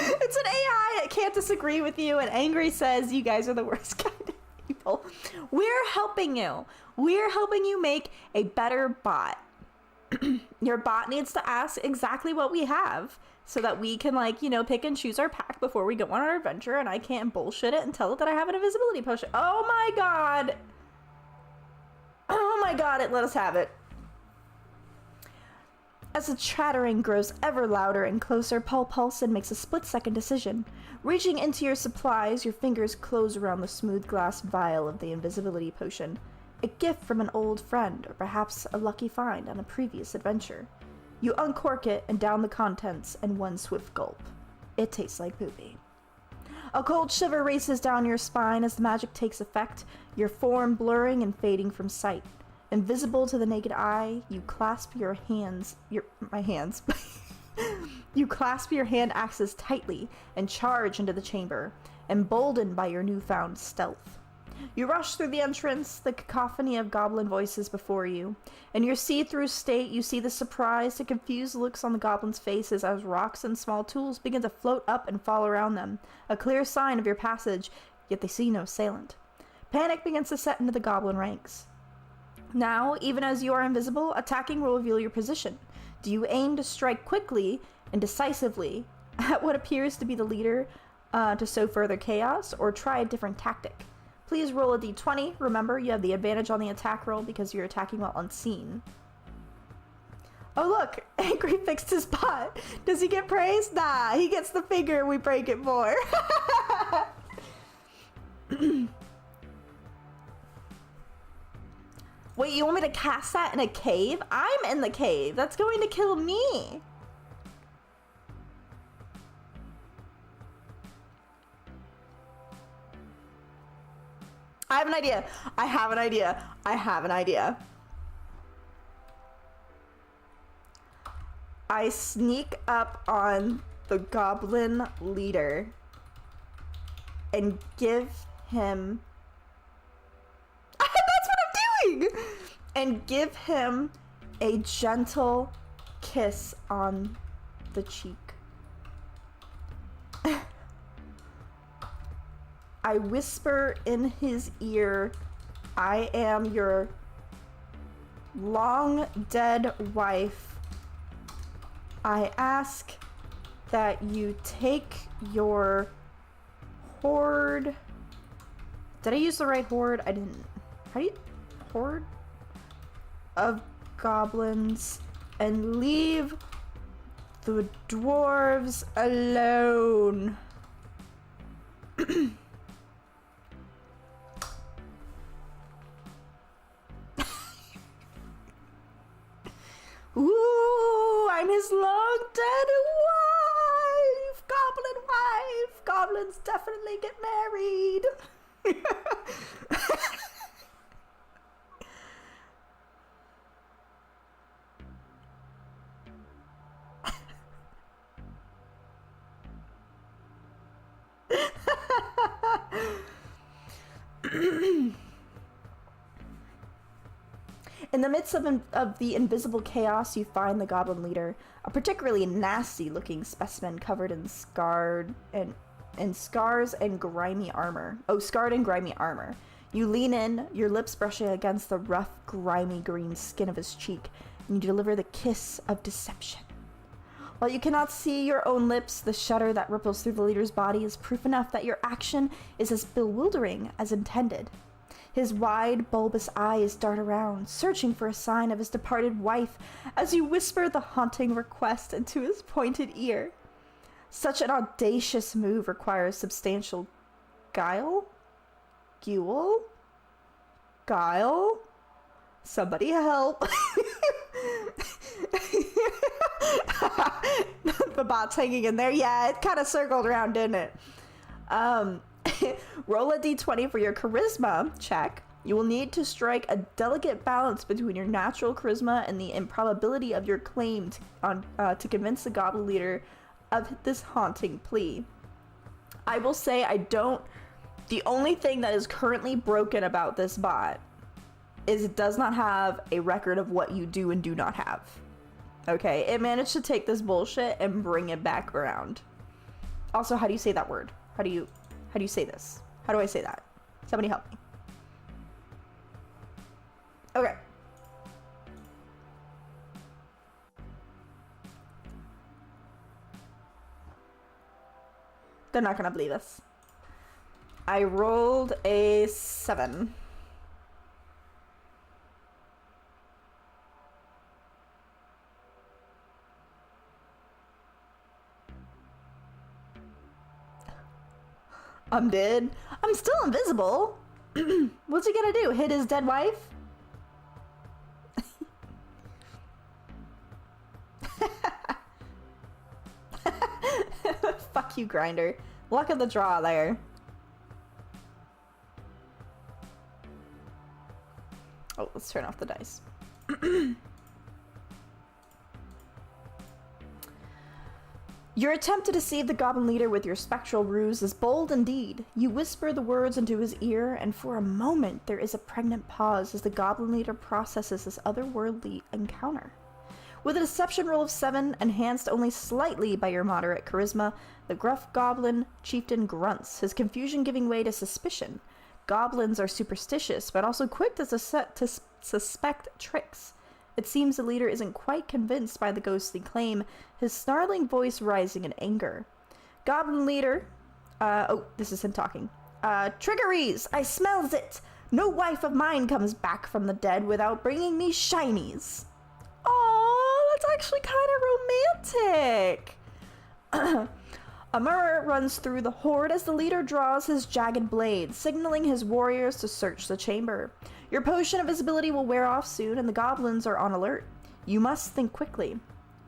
Speaker 2: It's an AI. It can't disagree with you. And Angry says you guys are the worst kind of people. We're helping you. We're helping you make a better bot. Your bot needs to ask exactly what we have so that we can, like, you know, pick and choose our pack before we go on our adventure, and I can't bullshit it and tell it that I have an invisibility potion. Oh my god. Oh my god, it let us have it. As the chattering grows ever louder and closer, Paul Paulson makes a split-second decision. Reaching into your supplies, your fingers close around the smooth glass vial of the invisibility potion. A gift from an old friend, or perhaps a lucky find on a previous adventure. You uncork it and down the contents in one swift gulp. It tastes like poopy. A cold shiver races down your spine as the magic takes effect, your form blurring and fading from sight. Invisible to the naked eye, you clasp your hands, you clasp your hand axes tightly and charge into the chamber, emboldened by your newfound stealth. You rush through the entrance, the cacophony of goblin voices before you. In your see-through state, you see the surprised and confused looks on the goblins' faces as rocks and small tools begin to float up and fall around them, a clear sign of your passage, yet they see no assailant. Panic begins to set into the goblin ranks. Now, even as you are invisible, attacking will reveal your position. Do you aim to strike quickly and decisively at what appears to be the leader to sow further chaos, or try a different tactic? Please roll a d20. Remember, you have the advantage on the attack roll because you're attacking while unseen. Oh look, Angry fixed his bot. Does he get praise? Nah, he gets the finger we break it for. Wait, you want me to cast that in a cave? I'm in the cave. That's going to kill me. I have an idea. I have an idea. I have an idea. I sneak up on the goblin leader and give him... That's what I'm doing! And give him a gentle kiss on the cheek. I whisper in his ear, I am your long dead wife. I ask that you take your horde. Did I use the right horde? I didn't. How do you... horde? Of goblins and leave the dwarves alone. find his long dead wife! Goblin wife! Goblins definitely get married! In the midst of the invisible chaos, you find the goblin leader, a particularly nasty-looking specimen covered in scars and grimy armor. Oh, scarred and grimy armor. You lean in, your lips brushing against the rough, grimy green skin of his cheek, and you deliver the kiss of deception. While you cannot see your own lips, the shudder that ripples through the leader's body is proof enough that your action is as bewildering as intended. His wide, bulbous eyes dart around, searching for a sign of his departed wife as you whisper the haunting request into his pointed ear. Such an audacious move requires substantial guile? Guile? Somebody help. The bot's hanging in there. Yeah, it kind of circled around, didn't it? Roll a d20 for your charisma check. You will need to strike a delicate balance between your natural charisma and the improbability of your claim to convince the goblin leader of this haunting plea. I will say the only thing that is currently broken about this bot is it does not have a record of what you do and do not have. Okay, it managed to take this bullshit and bring it back around. Also, how do you say that word? How do you say this? How do I say that? Somebody help me. Okay. They're not gonna believe us. I rolled a 7. I'm dead. I'm still invisible. What's he gonna do? Hit his dead wife? Fuck you, Grinder. Luck of the draw there. Oh, let's turn off the dice. Your attempt to deceive the goblin leader with your spectral ruse is bold indeed. You whisper the words into his ear, and for a moment there is a pregnant pause as the goblin leader processes this otherworldly encounter. With a deception roll of 7, enhanced only slightly by your moderate charisma, the gruff goblin chieftain grunts, his confusion giving way to suspicion. Goblins are superstitious, but also quick to suspect tricks. It seems the leader isn't quite convinced by the ghostly claim, his snarling voice rising in anger. Goblin leader, this is him talking. Trickeries! I smells it! No wife of mine comes back from the dead without bringing me shinies. Oh, that's actually kind of romantic. A murmur runs through the horde as the leader draws his jagged blade, signaling his warriors to search the chamber. Your potion of visibility will wear off soon, and the goblins are on alert. You must think quickly.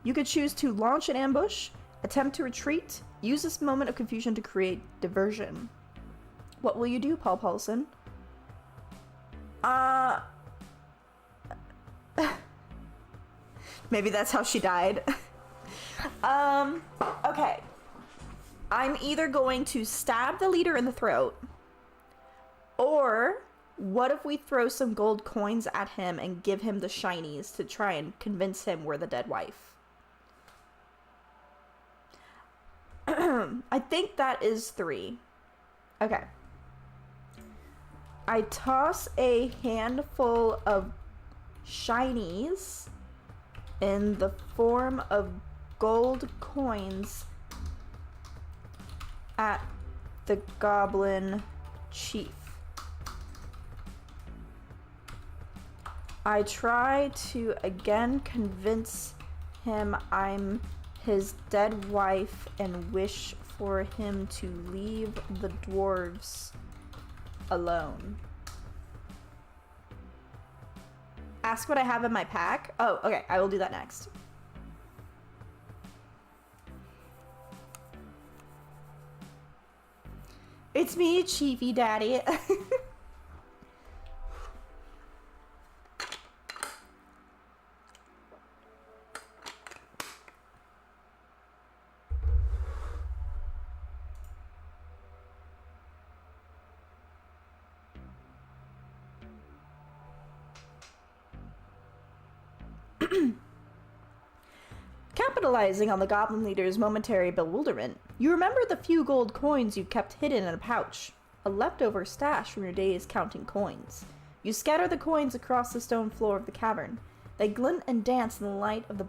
Speaker 2: You could choose to launch an ambush, attempt to retreat, use this moment of confusion to create diversion. What will you do, Paul Paulson? Maybe that's how she died. Okay. I'm either going to stab the leader in the throat, or what if we throw some gold coins at him and give him the shinies to try and convince him we're the dead wife? I think that is 3. Okay. I toss a handful of shinies in the form of gold coins at the goblin chief. I try to again convince him I'm his dead wife and wish for him to leave the dwarves alone. Ask what I have in my pack. Oh, okay, I will do that next. It's me, Chiefy Daddy. Capitalizing on the goblin leader's momentary bewilderment, you remember the few gold coins you kept hidden in a pouch, a leftover stash from your days counting coins. You scatter the coins across the stone floor of the cavern. They glint and dance in the light of the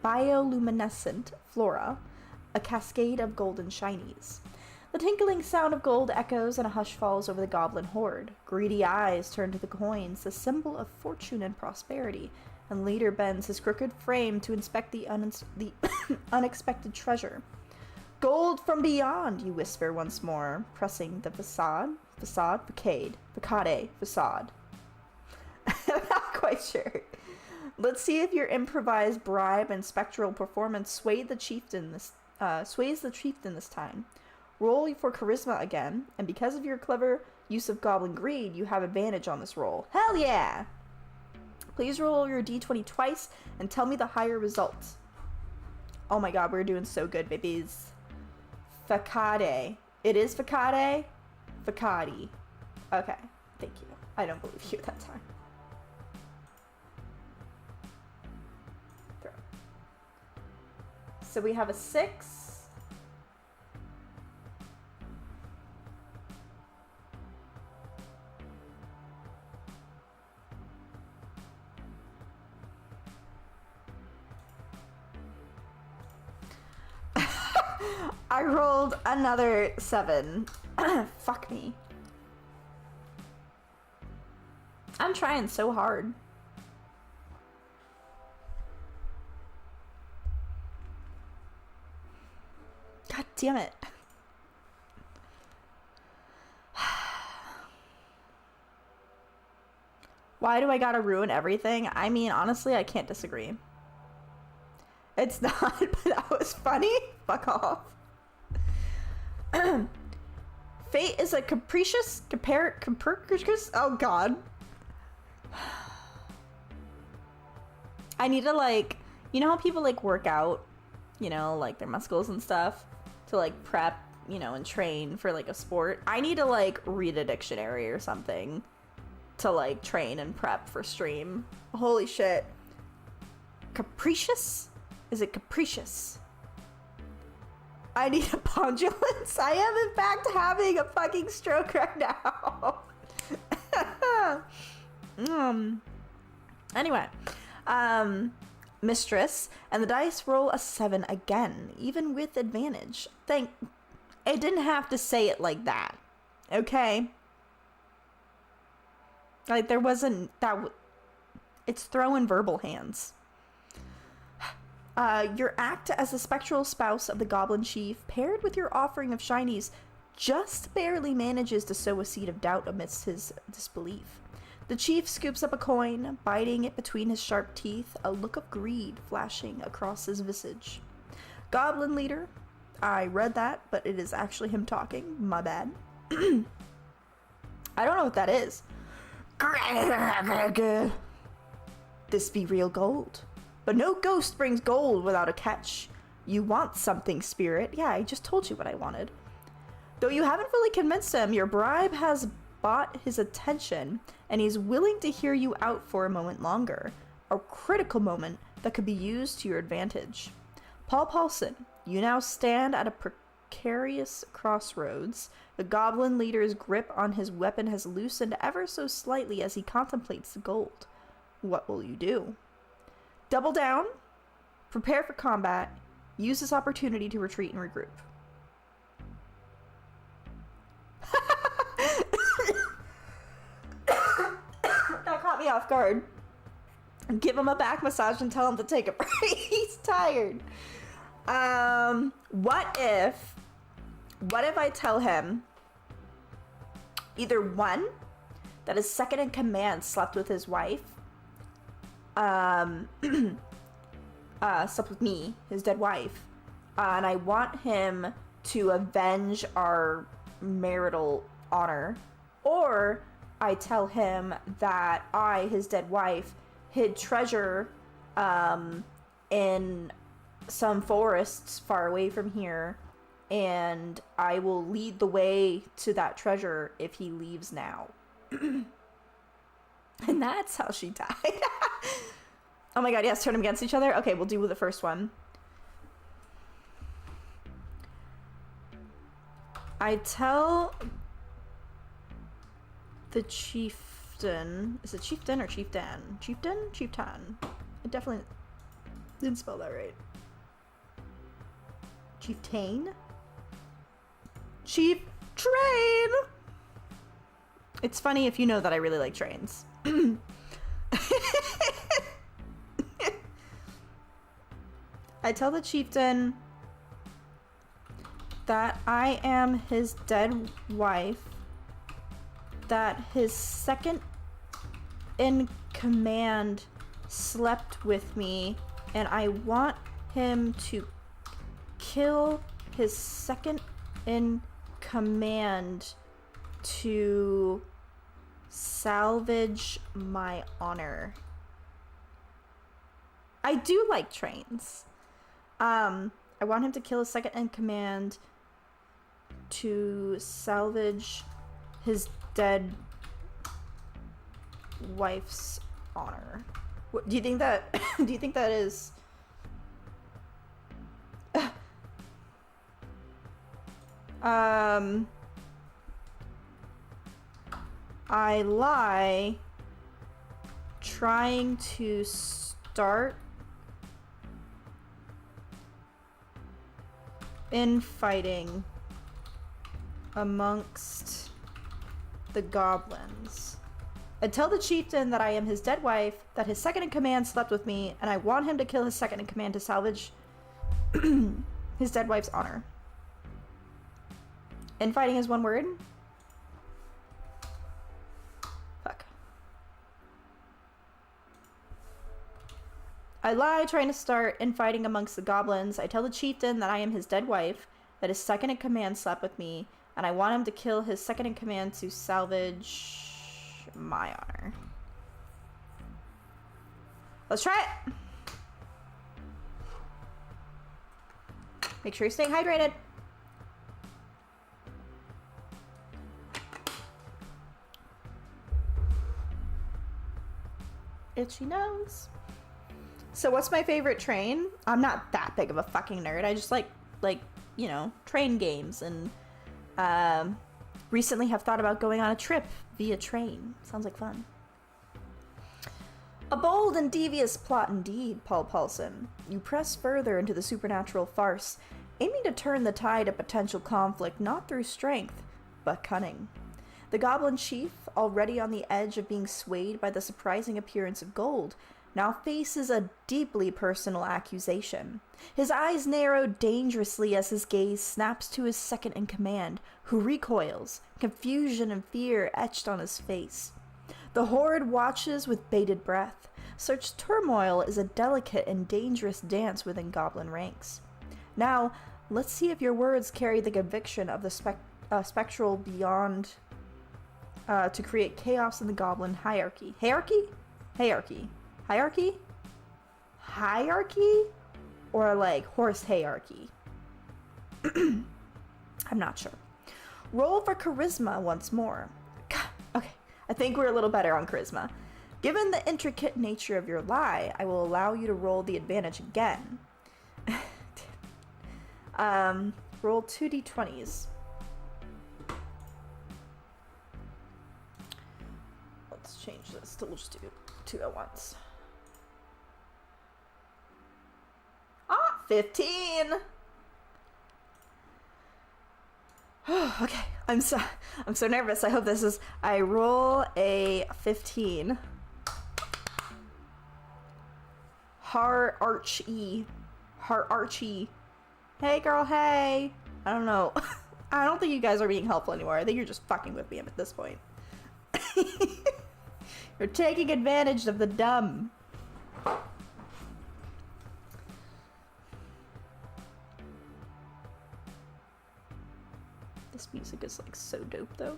Speaker 2: bioluminescent flora, a cascade of golden shinies. The tinkling sound of gold echoes and a hush falls over the goblin horde. Greedy eyes turn to the coins, the symbol of fortune and prosperity, and leader bends his crooked frame to inspect the unexpected treasure. Gold from beyond, you whisper once more, pressing the facade, facade. I'm not quite sure. Let's see if your improvised bribe and spectral performance sways the chieftain this time. Roll for charisma again, and because of your clever use of goblin greed, you have advantage on this roll. Hell yeah! Please roll your d20 twice and tell me the higher result. Oh my god, we're doing so good, babies. Facade. It is facade? Facade. Okay, thank you. I don't believe you that time. Throw. So we have a 6. I rolled another 7. Fuck me. I'm trying so hard. God damn it. Why do I gotta ruin everything? I mean, honestly, I can't disagree. It's not, but that was funny. Fuck off. Fate is a capricious, oh god. I need to, like, you know how people, like, work out, you know, like, their muscles and stuff to, like, prep, you know, and train for, like, a sport? I need to, like, read a dictionary or something to, like, train and prep for stream. Holy shit. Capricious? Is it capricious? I need a pendulance. I am in fact having a fucking stroke right now. Anyway, mistress, and the dice roll a 7 again, even with advantage. It didn't have to say it like that, okay? Like, there wasn't it's throwing verbal hands. Your act as the spectral spouse of the goblin chief, paired with your offering of shinies, just barely manages to sow a seed of doubt amidst his disbelief. The chief scoops up a coin, biting it between his sharp teeth, a look of greed flashing across his visage. Goblin leader, I read that, but it is actually him talking. My bad. I don't know what that is. This be real gold. But no ghost brings gold without a catch. You want something, spirit. Yeah, I just told you what I wanted. Though you haven't fully convinced him, your bribe has bought his attention, and he's willing to hear you out for a moment longer. A critical moment that could be used to your advantage. Paul Paulson, you now stand at a precarious crossroads. The goblin leader's grip on his weapon has loosened ever so slightly as he contemplates the gold. What will you do? Double down, prepare for combat, use this opportunity to retreat and regroup. That caught me off guard. Give him a back massage and tell him to take a break. He's tired. What if I tell him either one, that his second in command slept with his wife, slept with me, his dead wife, and I want him to avenge our marital honor, or I tell him that I, his dead wife, hid treasure in some forests far away from here, and I will lead the way to that treasure if he leaves now. And that's how she died. Oh my god, yes, turn them against each other? Okay, we'll do the first one. I tell the chieftain... Is it chieftain or chieftain? Chieftain? Chieftain. I definitely didn't spell that right. Chieftain? Chief Train! It's funny if you know that I really like trains. I tell the chieftain that I am his dead wife, that his second in command slept with me, and I want him to kill his second in command to salvage my honor. I do like trains. I want him to kill his second in command to salvage his dead wife's honor. What, do you think that do you think that is I lie trying to start infighting amongst the goblins. I tell the chieftain that I am his dead wife, that his second in command slept with me, and I want him to kill his second in command to salvage his dead wife's honor. Infighting is one word? Fuck. I lie trying to start infighting amongst the goblins. I tell the chieftain that I am his dead wife, that his second in command slept with me, and I want him to kill his second in command to salvage my honor. Let's try it! Make sure you're staying hydrated. Itchy nose. So what's my favorite train? I'm not that big of a fucking nerd. I just like, you know, train games, and recently have thought about going on a trip via train. Sounds like fun. A bold and devious plot indeed, Paul Paulson. You press further into the supernatural farce, aiming to turn the tide of potential conflict not through strength, but cunning. The goblin chief, already on the edge of being swayed by the surprising appearance of gold, now faces a deeply personal accusation. His eyes narrow dangerously as his gaze snaps to his second in command, who recoils, confusion and fear etched on his face. The horde watches with bated breath. Such turmoil is a delicate and dangerous dance within goblin ranks. Now, let's see if your words carry the conviction of the spectral beyond to create chaos in the goblin hierarchy. Hierarchy? Hierarchy. Hierarchy? Hierarchy? Or like horse hierarchy? I'm not sure. Roll for charisma once more. Okay, I think we're a little better on charisma. Given the intricate nature of your lie, I will allow you to roll the advantage again. Roll 2d20s. Let's change this to, we'll just do 2 at once. 15! Okay, I'm so nervous. I hope this is... I roll a 15. Archie. Hey girl, hey! I don't know. I don't think you guys are being helpful anymore. I think you're just fucking with me at this point. You're taking advantage of the dumb. This music is like dope, though.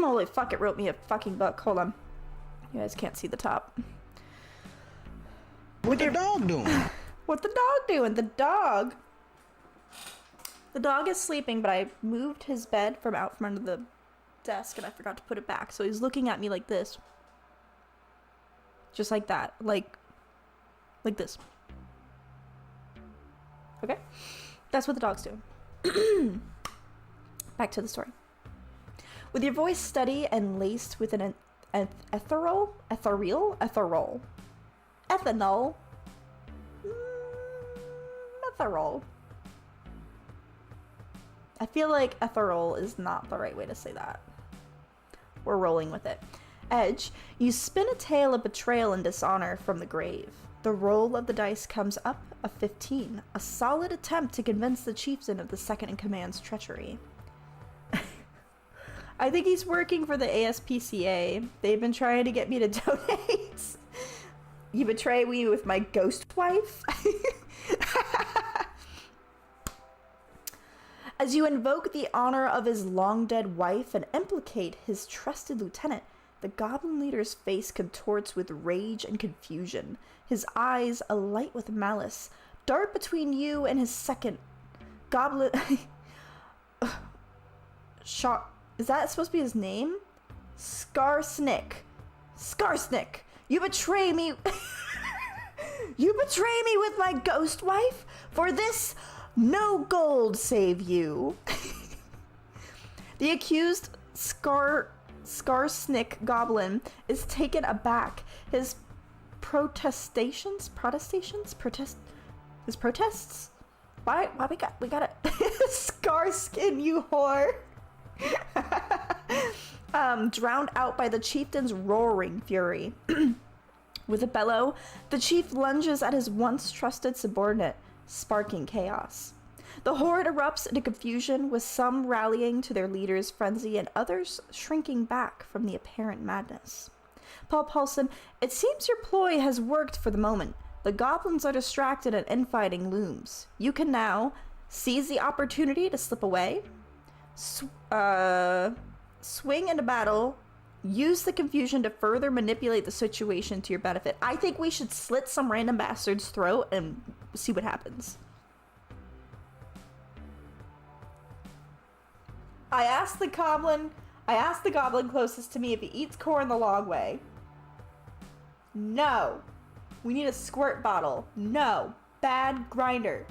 Speaker 2: Holy fuck, it wrote me a fucking book. Hold on. You guys can't see the top.
Speaker 4: What the dog doing?
Speaker 2: What the dog doing? The dog is sleeping, but I moved his bed from out from under the desk and I forgot to put it back. So he's looking at me like this. Just like that. Like this. Okay? That's what the dog's doing. Back to the story. With your voice steady and laced with an ethanol? Ethanol. Ethanol. I feel like ethanol is not the right way to say that. We're rolling with it. Edge, you spin a tale of betrayal and dishonor from the grave. The roll of the dice comes up a 15, a solid attempt to convince the chieftain of the second-in-command's treachery. I think he's working for the ASPCA. They've been trying to get me to donate. You betray me with my ghost wife? As you invoke the honor of his long-dead wife and implicate his trusted lieutenant, the goblin leader's face contorts with rage and confusion. His eyes, alight with malice, dart between you and his second goblin... Is that supposed to be his name? Skarsnik. You betray me. You betray me with my ghost wife? For this, no gold save you. The accused Skarsnik goblin is taken aback. His protests? Why we got it. Scarskin, you whore. Drowned out by the chieftain's roaring fury. With a bellow, the chief lunges at his once trusted subordinate, sparking chaos. The horde erupts into confusion, with some rallying to their leader's frenzy and others shrinking back from the apparent madness. Paul Paulson, it seems your ploy has worked for the moment. The goblins are distracted and infighting looms. You can now seize the opportunity to slip away, swing into battle, use the confusion to further manipulate the situation to your benefit. I think we should slit some random bastard's throat and see what happens. I asked the goblin closest to me if he eats corn the long way. No. We need a squirt bottle. No. Bad grinder.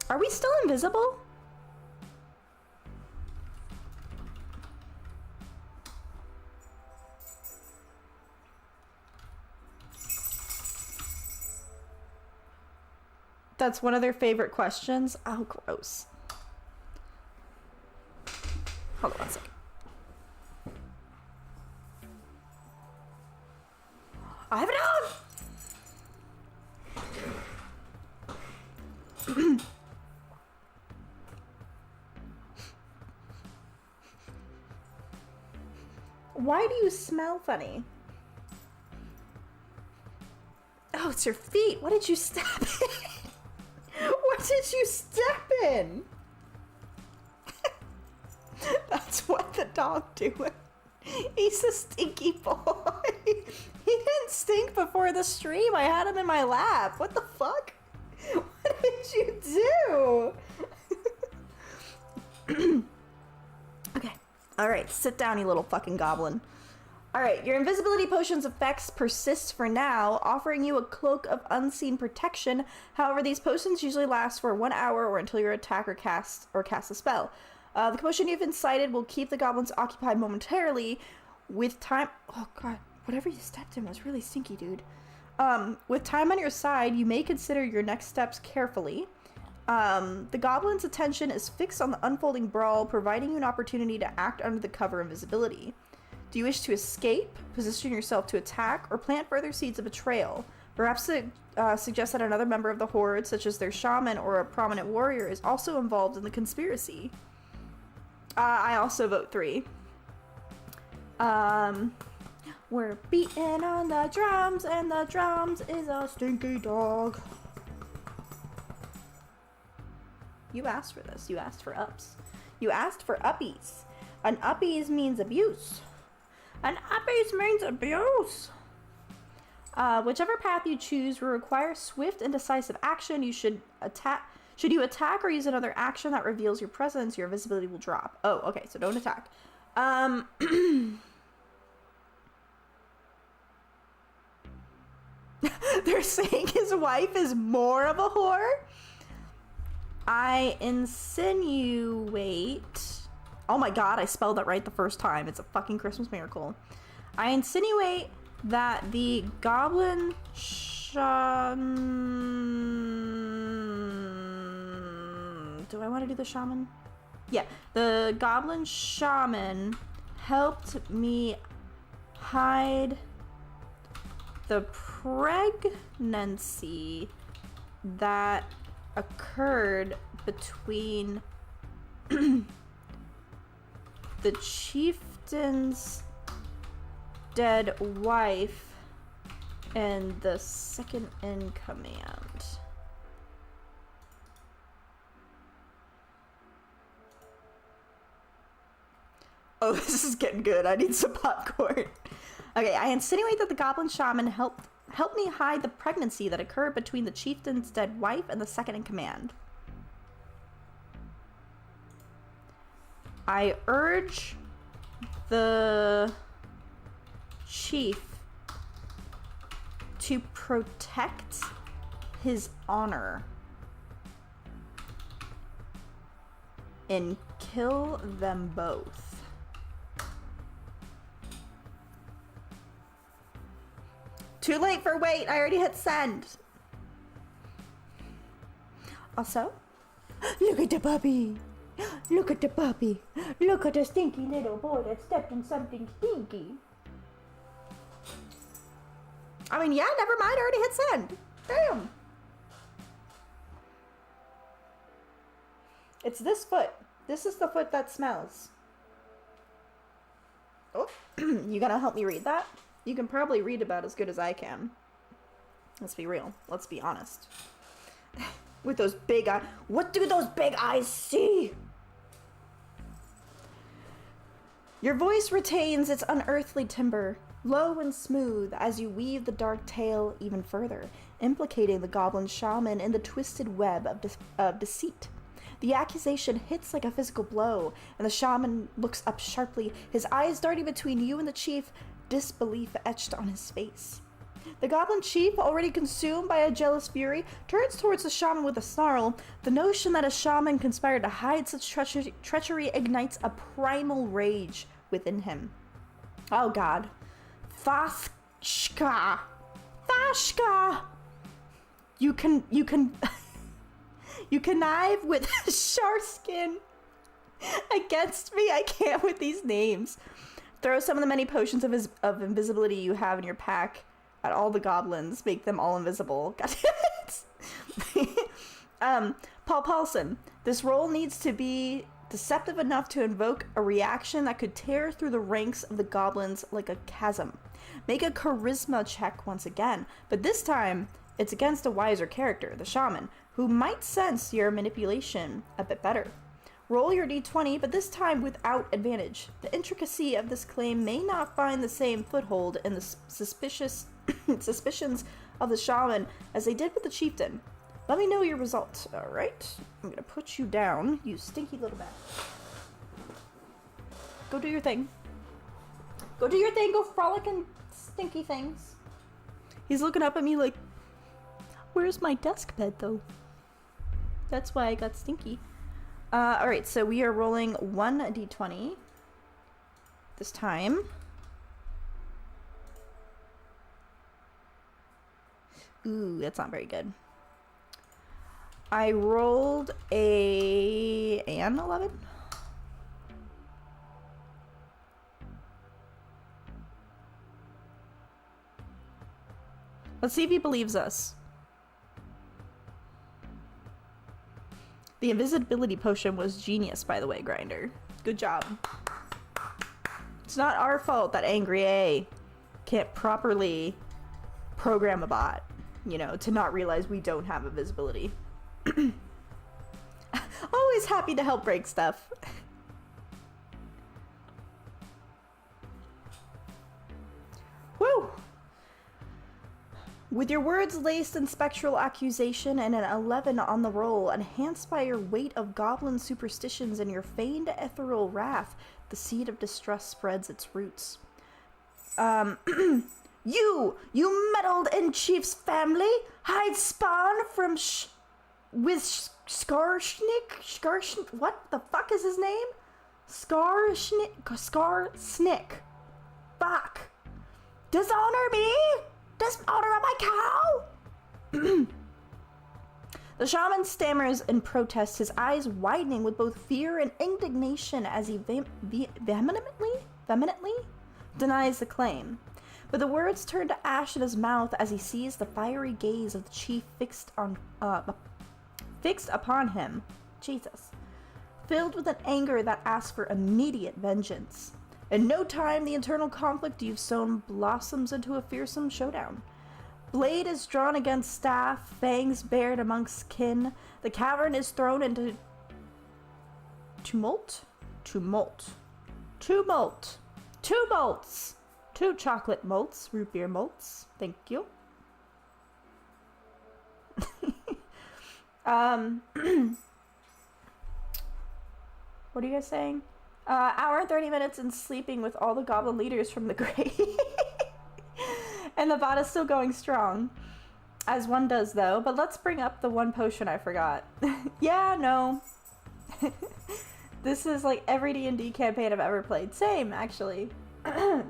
Speaker 2: Are we still invisible? That's one of their favorite questions. Oh, gross. Hold on one second. I have it on! Why do you smell funny? Oh, it's your feet. What did you step in? What did you step in? That's what the dog doing. He's a stinky boy. He didn't stink before the stream. I had him in my lap. What the fuck? What did you do? Okay. Alright, sit down, you little fucking goblin. Alright, your invisibility potion's effects persist for now, offering you a cloak of unseen protection. However, these potions usually last for 1 hour or until your attacker casts a spell. The potion you've incited will keep the goblins occupied momentarily. With time... Oh god, whatever you stepped in was really stinky, dude. With time on your side, you may consider your next steps carefully. The goblin's attention is fixed on the unfolding brawl, providing you an opportunity to act under the cover of invisibility. Do you wish to escape, position yourself to attack, or plant further seeds of betrayal? Perhaps it suggests that another member of the horde, such as their shaman or a prominent warrior, is also involved in the conspiracy. I also vote 3. We're beating on the drums, and the drums is a stinky dog. You asked for this. You asked for ups. You asked for uppies. An uppies means abuse. An uppies means abuse. Whichever path you choose will require swift and decisive action. You should attack. Should you attack or use another action that reveals your presence, your visibility will drop. Oh, okay, so don't attack. They're saying his wife is more of a whore? I insinuate... Oh my god, I spelled that right the first time. It's a fucking Christmas miracle. I insinuate that the goblin shaman... Do I want to do the shaman? Yeah, the goblin shaman helped me hide the pregnancy that occurred between the chieftain's dead wife and the second in command. Oh, this is getting good. I need some popcorn. Okay, I insinuate that the goblin shaman helped me hide the pregnancy that occurred between the chieftain's dead wife and the second in command. I urge the chief to protect his honor and kill them both. Too late for wait. I already hit send. Also, look at the puppy. Look at the puppy. Look at the stinky little boy that stepped in something stinky. I mean, yeah, never mind. I already hit send. Damn. It's this foot. This is the foot that smells. Oh, you gonna help me read that? You can probably read about as good as I can. Let's be real. Let's be honest. With those big eyes. What do those big eyes see? Your voice retains its unearthly timbre, low and smooth, as you weave the dark tale even further, implicating the goblin shaman in the twisted web of deceit. The accusation hits like a physical blow, and the shaman looks up sharply, his eyes darting between you and the chief, disbelief etched on his face. The goblin chief, already consumed by a jealous fury, turns towards the shaman with a snarl. The notion that a shaman conspired to hide such treachery ignites a primal rage within him. Oh god. Fashka! Fashka! You can you connive with Sharskin against me. I can't with these names. Throw some of the many potions of invisibility you have in your pack at all the goblins. Make them all invisible. God damn it. Paul Paulson. This roll needs to be deceptive enough to invoke a reaction that could tear through the ranks of the goblins like a chasm. Make a charisma check once again, but this time it's against a wiser character, the shaman, who might sense your manipulation a bit better. Roll your d20, but this time without advantage. The intricacy of this claim may not find the same foothold in the suspicious suspicions of the shaman as they did with the chieftain. Let me know your results, alright? I'm gonna put you down, you stinky little bat. Go do your thing. Go do your thing, go frolic and stinky things. He's looking up at me like, where's my desk bed though? That's why I got stinky. Alright, so we are rolling 1d20 this time. Ooh, that's not very good. I rolled an 11. Let's see if he believes us. The invisibility potion was genius, by the way, Grinder. Good job. It's not our fault that Angry A can't properly program a bot, you know, to not realize we don't have invisibility. Always happy to help break stuff. Woo! With your words laced in spectral accusation and an 11 on the roll, enhanced by your weight of goblin superstitions and your feigned ethereal wrath, the seed of distrust spreads its roots. You meddled in Chief's family, hide spawn from Skarsnik, what the fuck is his name? Skarsnik. Fuck. Dishonor me? Dishonor my cow? The shaman stammers in protest, his eyes widening with both fear and indignation as he vehemently denies the claim. But the words turn to ash in his mouth as he sees the fiery gaze of the chief fixed upon him. Jesus. Filled with an anger that asks for immediate vengeance. In no time, the internal conflict you've sown blossoms into a fearsome showdown. Blade is drawn against staff, fangs bared amongst kin. The cavern is thrown into tumult. 2 chocolate malts, root beer malts. Thank you. What are you guys saying? Hour and 30 minutes in sleeping with all the goblin leaders from the grave. And the bot is still going strong. As one does, though. But let's bring up the one potion I forgot. Yeah, no. This is like every D&D campaign I've ever played. Same, actually. Let's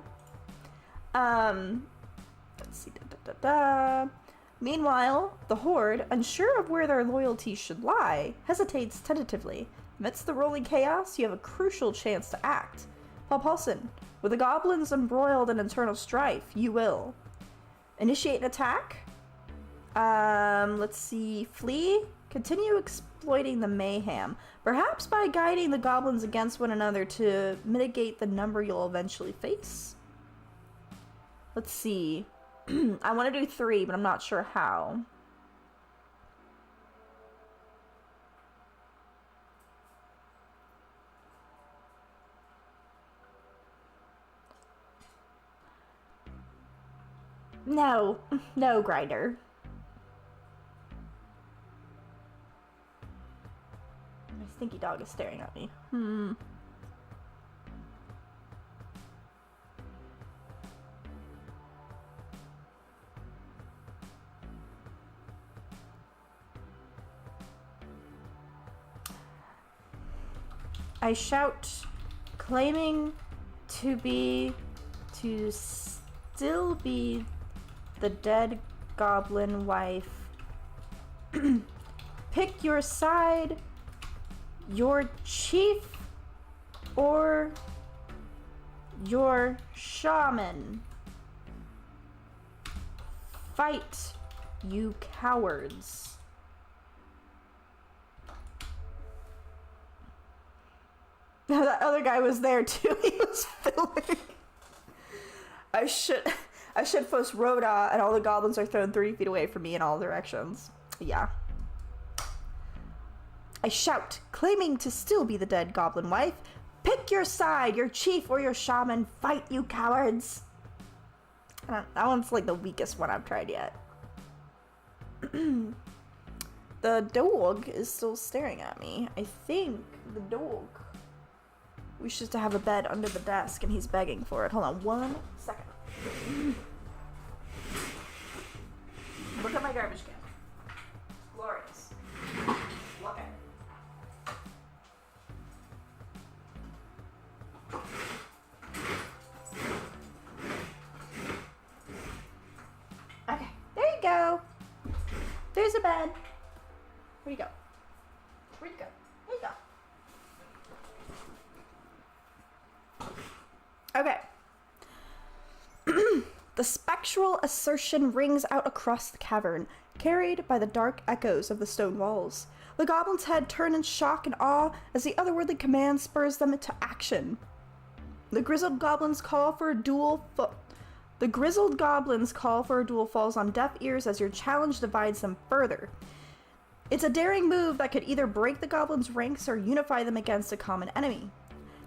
Speaker 2: see. Meanwhile, the Horde, unsure of where their loyalties should lie, hesitates tentatively. Amidst the rolling chaos, you have a crucial chance to act. Paul Paulson, with the goblins embroiled in internal strife, you will initiate an attack. Let's see. Flee. Continue exploiting the mayhem, perhaps by guiding the goblins against one another to mitigate the number you'll eventually face. Let's see. I want to do 3, but I'm not sure how. No, Grinder. My stinky dog is staring at me. I shout, claiming to still be the dead goblin wife. Pick your side, your chief or your shaman. Fight, you cowards. That other guy was there too. He was filming. I should post Rhoda and all the goblins are thrown 30 feet away from me in all directions. Yeah. I shout, claiming to still be the dead goblin wife. Pick your side, your chief or your shaman. Fight, you cowards. That one's like the weakest one I've tried yet. The dog is still staring at me. I think the dog wishes to have a bed under the desk and he's begging for it. Hold on 1 second. Look at my garbage can. Glorious. Look at it. Okay, there you go. There's a bed. Where'd you go? Where'd you go? There you go. Okay. The spectral assertion rings out across the cavern, carried by the dark echoes of the stone walls. The goblin's head turn in shock and awe as the otherworldly command spurs them into action. The grizzled goblins call for a duel falls on deaf ears as your challenge divides them further. It's a daring move that could either break the goblins' ranks or unify them against a common enemy.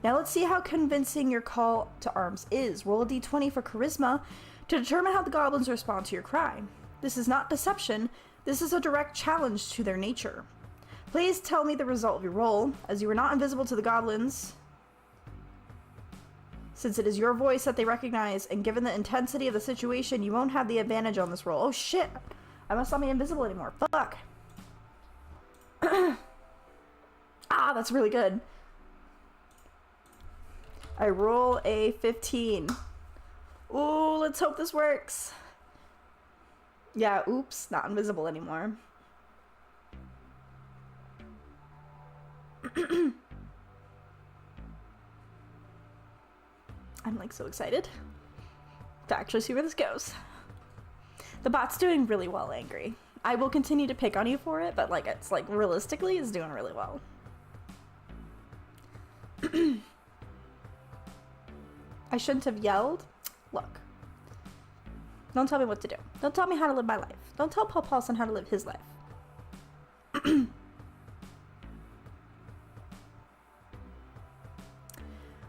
Speaker 2: Now let's see how convincing your call to arms is. Roll a d20 for charisma to determine how the goblins respond to your cry. This is not deception, this is a direct challenge to their nature. Please tell me the result of your roll, as you are not invisible to the goblins, since it is your voice that they recognize, and given the intensity of the situation, you won't have the advantage on this roll. Oh shit! I must not be invisible anymore. Fuck! Ah, that's really good. I roll a 15. Ooh, let's hope this works. Yeah, oops, not invisible anymore. I'm like so excited to actually see where this goes. The bot's doing really well, Angry. I will continue to pick on you for it, but like it's like realistically it's doing really well. I shouldn't have yelled. Look. Don't tell me what to do. Don't tell me how to live my life. Don't tell Paul Paulson how to live his life.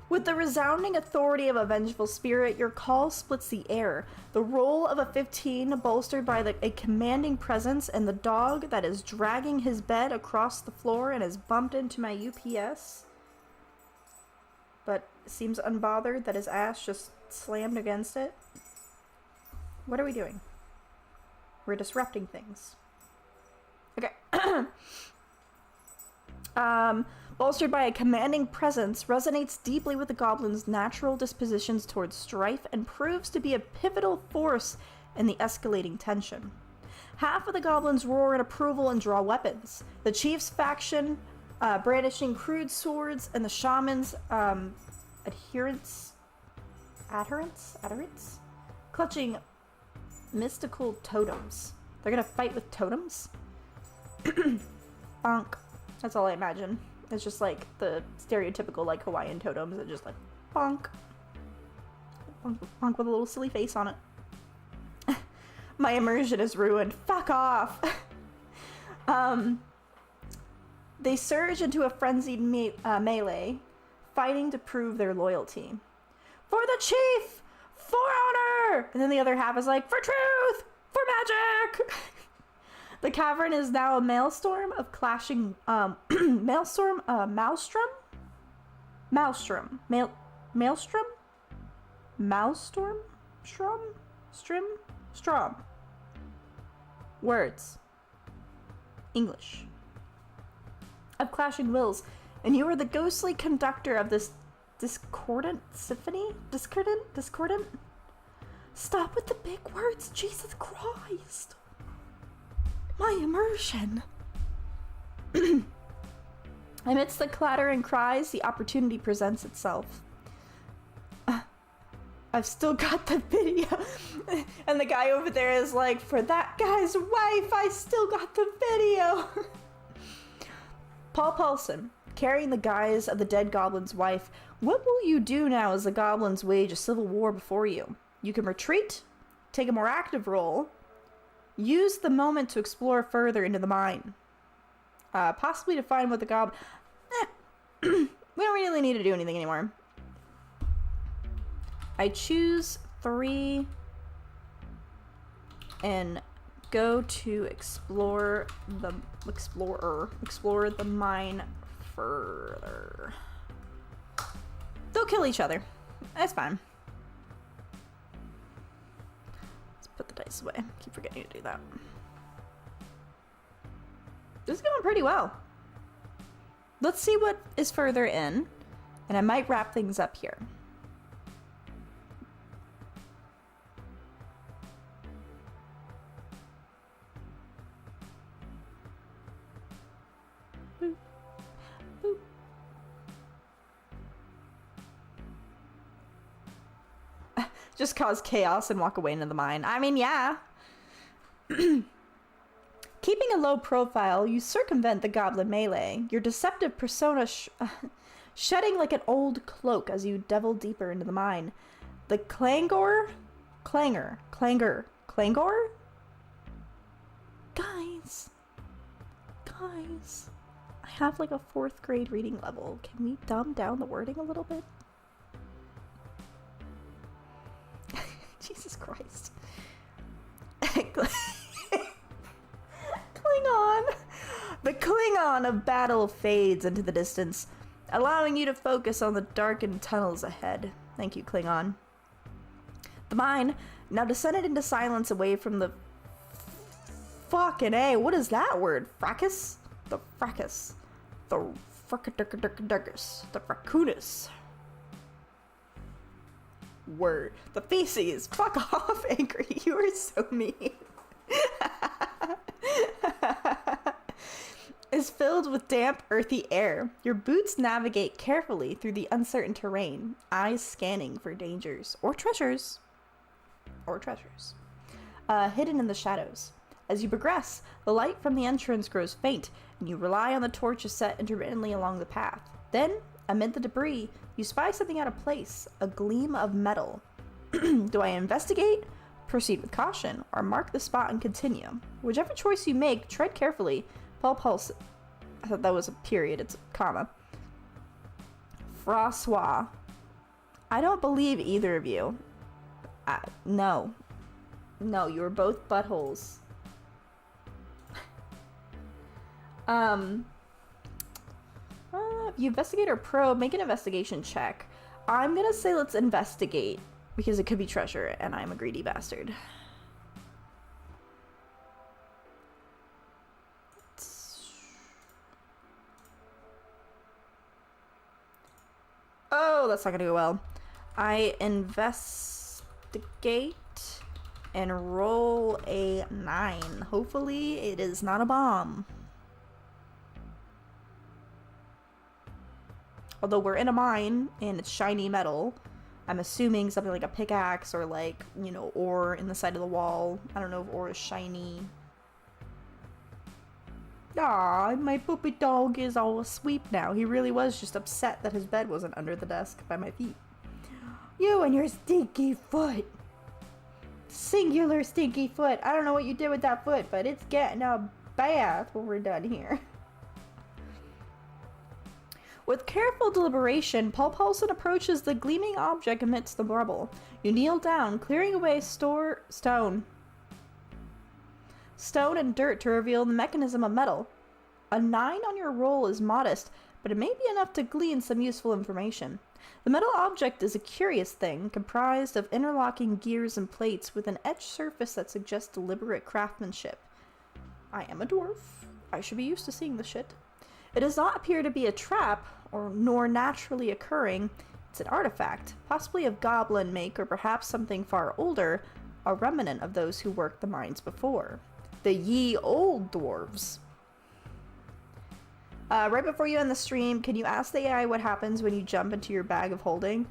Speaker 2: With the resounding authority of a vengeful spirit, your call splits the air. The roll of a 15 bolstered by a commanding presence and the dog that is dragging his bed across the floor and has bumped into my UPS. But seems unbothered that his ass just slammed against it. What are we doing? We're disrupting things. Okay. Bolstered by a commanding presence, resonates deeply with the goblin's natural dispositions towards strife and proves to be a pivotal force in the escalating tension. Half of the goblins roar in approval and draw weapons. The chief's faction brandishing crude swords, and the shaman's adherents clutching mystical totems. They're gonna fight with totems? Bonk. That's all I imagine. It's just like the stereotypical like Hawaiian totems that just like bonk. Bonk, bonk with a little silly face on it. My immersion is ruined. Fuck off. They surge into a frenzied melee, fighting to prove their loyalty. For the chief! For honor! And then the other half is like, for truth! For magic! The cavern is now a maelstrom of clashing, maelstrom? Maelstrom? Strom? Words. English. Of clashing wills, and you are the ghostly conductor of this discordant symphony? Discordant? Stop with the big words, Jesus Christ! My immersion! Amidst the clatter and cries, the opportunity presents itself. I've still got the video. And the guy over there is like, for that guy's wife, I still got the video. Paul Paulson, carrying the guise of the dead goblin's wife, what will you do now as the goblins wage a civil war before you? You can retreat, take a more active role, use the moment to explore further into the mine. Possibly to find what the we don't really need to do anything anymore. I choose 3 and go to explore the mine further. They'll kill each other. That's fine. Let's put the dice away. Keep forgetting to do that. This is going pretty well. Let's see what is further in, and I might wrap things up here. Boop. Boop. Just cause chaos and walk away into the mine. I mean, yeah. Keeping a low profile, you circumvent the goblin melee, your deceptive persona shedding like an old cloak as you delve deeper into the mine. The clangor? Clangor? Guys, I have like a 4th grade reading level. Can we dumb down the wording a little bit? Jesus Christ. Klingon. The Klingon of battle fades into the distance, allowing you to focus on the darkened tunnels ahead. Thank you, Klingon. The mine now descended into silence away from the fucking A. What is that word? Fracas? The fracas. The fracadurkadurkadurkus. The fracunus. Word. The feces. Fuck off, Angry. You are so mean. Is filled with damp, earthy air. Your boots navigate carefully through the uncertain terrain, eyes scanning for dangers or treasures. Hidden in the shadows. As you progress, the light from the entrance grows faint, and you rely on the torches set intermittently along the path. Then, amid the debris, you spy something out of place, a gleam of metal. Do I investigate, proceed with caution, or mark the spot and continue? Whichever choice you make, tread carefully. Paul Pulse. I thought that was a period, it's a comma. Francois. I don't believe either of you. No. No, you were both buttholes. You investigate or probe, make an investigation check. I'm gonna say let's investigate, because it could be treasure, and I'm a greedy bastard. Oh, that's not gonna go well. I investigate and roll a 9. Hopefully it is not a bomb. Although we're in a mine and it's shiny metal, I'm assuming something like a pickaxe or like, you know, ore in the side of the wall. I don't know if ore is shiny. Aw, my puppy dog is all asleep now. He really was just upset that his bed wasn't under the desk by my feet. You and your stinky foot. Singular stinky foot. I don't know what you did with that foot, but it's getting a bath when we're done here. With careful deliberation, Paul Paulson approaches the gleaming object amidst the rubble. You kneel down, clearing away stone and dirt to reveal the mechanism of metal. A 9 on your roll is modest, but it may be enough to glean some useful information. The metal object is a curious thing, comprised of interlocking gears and plates with an etched surface that suggests deliberate craftsmanship. I am a dwarf. I should be used to seeing this shit. It does not appear to be a trap, nor naturally occurring. It's an artifact, possibly of goblin make or perhaps something far older, a remnant of those who worked the mines before. The ye old dwarves. Right before you end the stream, can you ask the AI what happens when you jump into your bag of holding?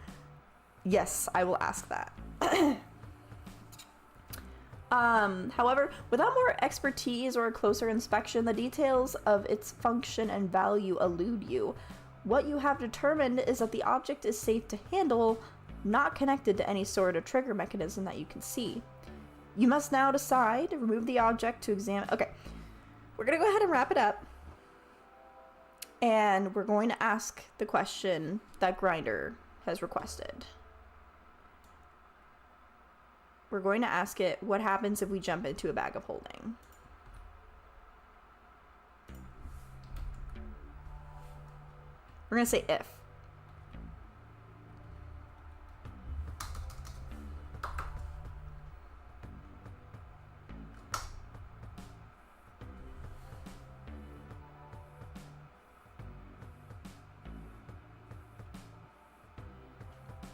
Speaker 2: Yes, I will ask that. However, without more expertise or a closer inspection, the details of its function and value elude you. What you have determined is that the object is safe to handle, not connected to any sort of trigger mechanism that you can see. You must now decide to remove the object to examine. Okay, we're gonna go ahead and wrap it up. And we're going to ask the question that Grinder has requested. We're going to ask it, what happens if we jump into a bag of holding? We're going to say if.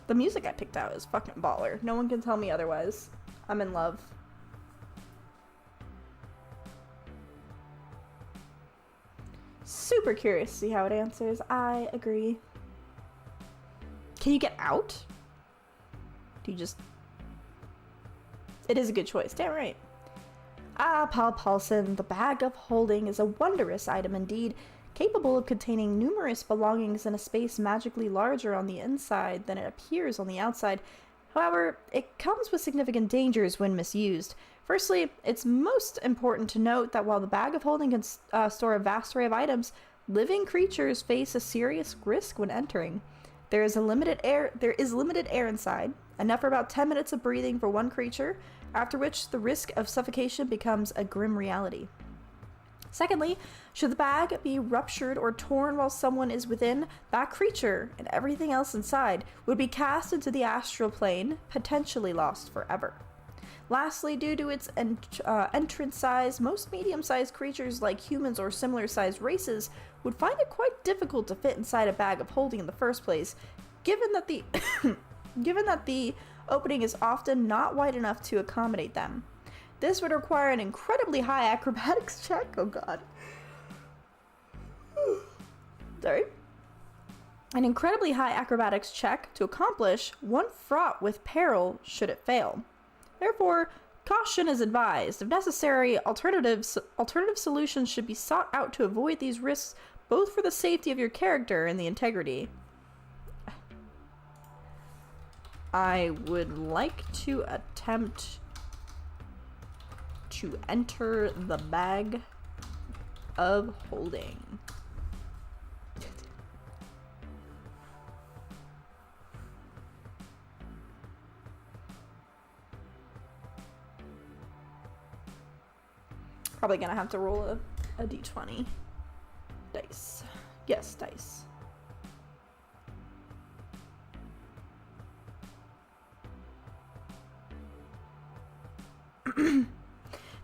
Speaker 2: The music I picked out is fucking baller. No one can tell me otherwise. I'm in love. Super curious to see how it answers. I agree. Can you get out? Do you just It is a good choice. Damn right. Ah, Paul Paulson, the bag of holding is a wondrous item indeed, capable of containing numerous belongings in a space magically larger on the inside than it appears on the outside. However, it comes with significant dangers when misused. Firstly, it's most important to note that while the bag of holding can store a vast array of items, living creatures face a serious risk when entering. There is limited air inside, enough for about 10 minutes of breathing for one creature, after which the risk of suffocation becomes a grim reality. Secondly, should the bag be ruptured or torn while someone is within, that creature and everything else inside would be cast into the astral plane, potentially lost forever. Lastly, due to its entrance size, most medium-sized creatures like humans or similar-sized races would find it quite difficult to fit inside a bag of holding in the first place, given that the opening is often not wide enough to accommodate them. This would require an incredibly high acrobatics check. Oh god. Sorry. An incredibly high acrobatics check to accomplish, one fraught with peril should it fail. Therefore, caution is advised. If necessary, alternative solutions should be sought out to avoid these risks, both for the safety of your character and the integrity. I would like to attempt to enter the bag of holding. Probably gonna have to roll a d20. Dice. Yes, dice.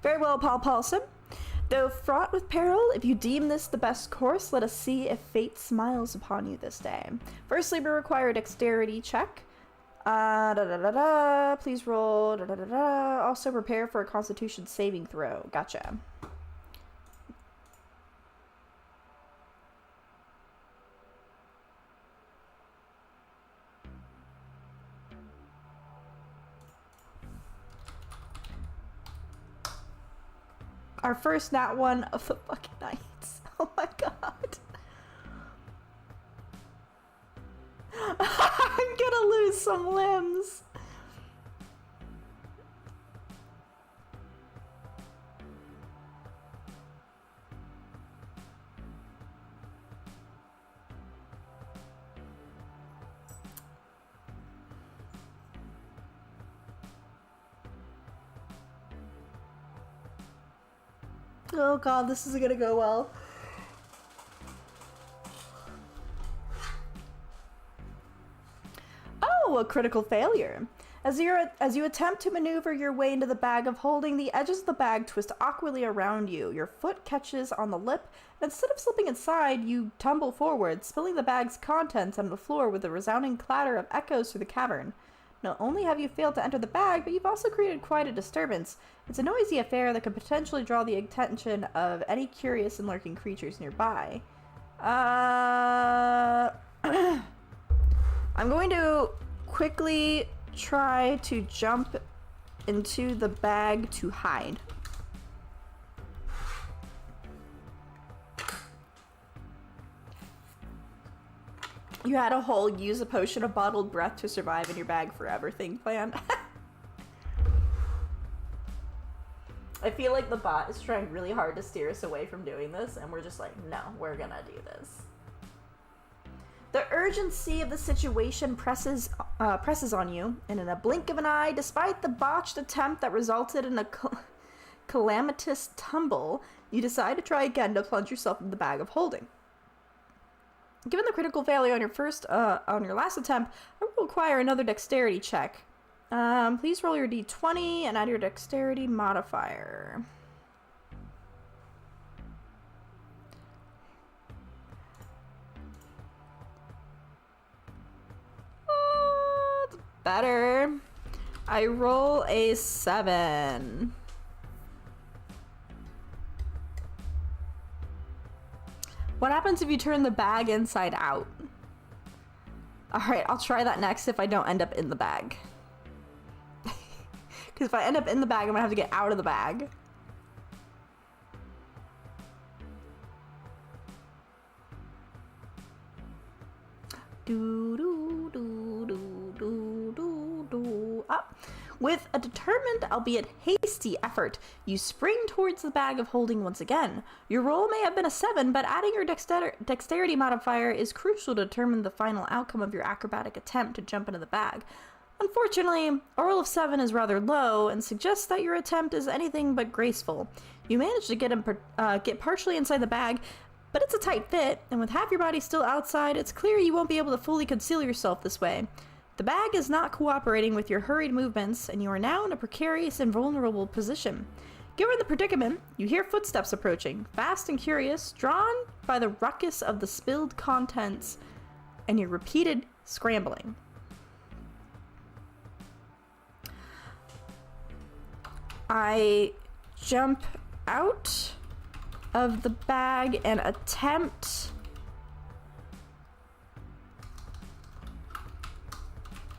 Speaker 2: Very well, Paul Paulson. Though fraught with peril, if you deem this the best course, let us see if fate smiles upon you this day. Firstly, we require a dexterity check. Please roll. Also prepare for a constitution saving throw. Gotcha. Our first nat one of the fucking nights. Oh my god. I'm gonna lose some limbs. Oh god, this isn't gonna go well. Oh, a critical failure. As you attempt to maneuver your way into the bag of holding, the edges of the bag twist awkwardly around you. Your foot catches on the lip, and instead of slipping inside, you tumble forward, spilling the bag's contents on the floor with a resounding clatter of echoes through the cavern. Not only have you failed to enter the bag, but you've also created quite a disturbance. It's a noisy affair that could potentially draw the attention of any curious and lurking creatures nearby. I'm going to quickly try to jump into the bag to hide. You had a whole use a potion of bottled breath to survive in your bag forever thing planned. I feel like the bot is trying really hard to steer us away from doing this, and we're just like, no, we're gonna do this. The urgency of the situation presses on you, and in a blink of an eye, despite the botched attempt that resulted in a calamitous tumble, you decide to try again to plunge yourself in the bag of holding. Given the critical failure on your last attempt, I will require another dexterity check. Please roll your d20 and add your dexterity modifier. It's better. I roll a 7. What happens if you turn the bag inside out? Alright, I'll try that next if I don't end up in the bag. Because if I end up in the bag, I'm gonna have to get out of the bag. Up. With a determined, albeit hasty effort, you spring towards the bag of holding once again. Your roll may have been a 7, but adding your dexterity modifier is crucial to determine the final outcome of your acrobatic attempt to jump into the bag. Unfortunately, a roll of 7 is rather low and suggests that your attempt is anything but graceful. You manage to get partially inside the bag, but it's a tight fit, and with half your body still outside, it's clear you won't be able to fully conceal yourself this way. The bag is not cooperating with your hurried movements, and you are now in a precarious and vulnerable position. Given the predicament, you hear footsteps approaching, fast and curious, drawn by the ruckus of the spilled contents and your repeated scrambling. I jump out of the bag and attempt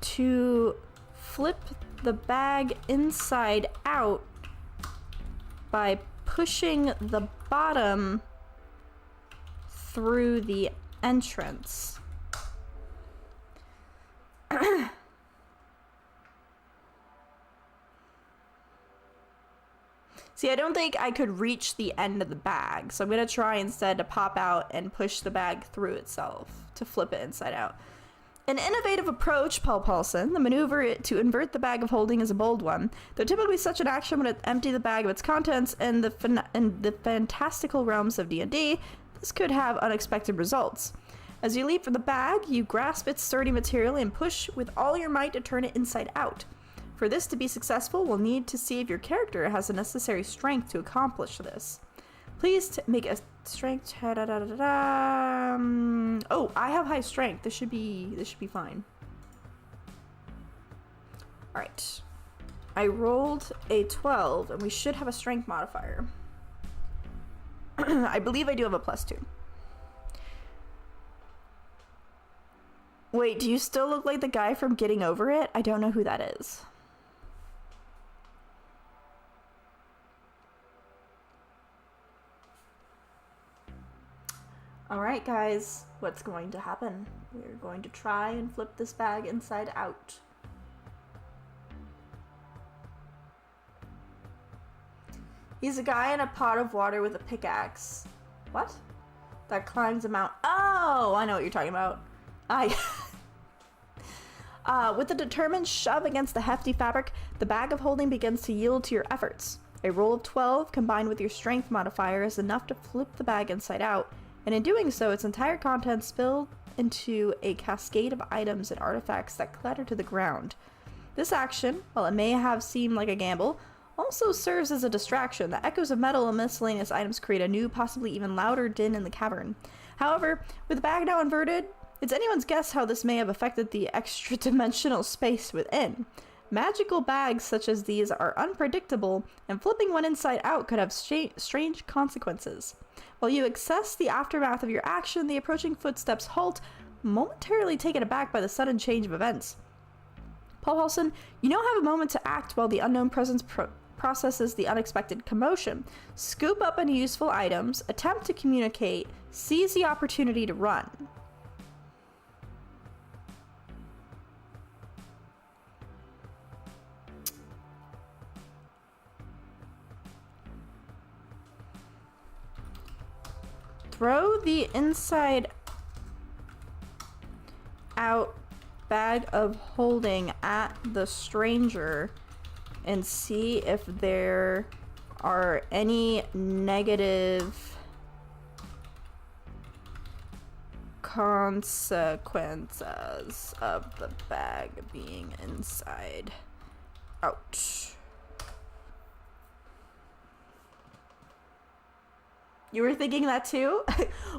Speaker 2: to flip the bag inside out by pushing the bottom through the entrance. See, I don't think I could reach the end of the bag, so I'm going to try instead to pop out and push the bag through itself to flip it inside out. An innovative approach, Paul Paulson. The maneuver to invert the bag of holding is a bold one. Though typically such an action would empty the bag of its contents in the fantastical realms of D&D, this could have unexpected results. As you leap for the bag, you grasp its sturdy material and push with all your might to turn it inside out. For this to be successful, we'll need to see if your character has the necessary strength to accomplish this. Please make a strength. Oh, I have high strength. This should be fine. All right. I rolled a 12, and we should have a strength modifier. I believe I do have a +2. Wait, do you still look like the guy from Getting Over It? I don't know who that is. Alright guys, what's going to happen? We're going to try and flip this bag inside out. He's a guy in a pot of water with a pickaxe. What? That climbs a mountain. Oh, I know what you're talking about. With a determined shove against the hefty fabric, the bag of holding begins to yield to your efforts. A roll of 12 combined with your strength modifier is enough to flip the bag inside out. And in doing so, its entire contents spill into a cascade of items and artifacts that clatter to the ground. This action, while it may have seemed like a gamble, also serves as a distraction. The echoes of metal and miscellaneous items create a new, possibly even louder din in the cavern. However, with the bag now inverted, it's anyone's guess how this may have affected the extra-dimensional space within. Magical bags such as these are unpredictable, and flipping one inside out could have strange consequences. While you assess the aftermath of your action, the approaching footsteps halt, momentarily taken aback by the sudden change of events. Paul Halson, you now have a moment to act while the unknown presence processes the unexpected commotion. Scoop up any useful items, attempt to communicate, seize the opportunity to run. Throw the inside out bag of holding at the stranger and see if there are any negative consequences of the bag being inside out. You were thinking that too?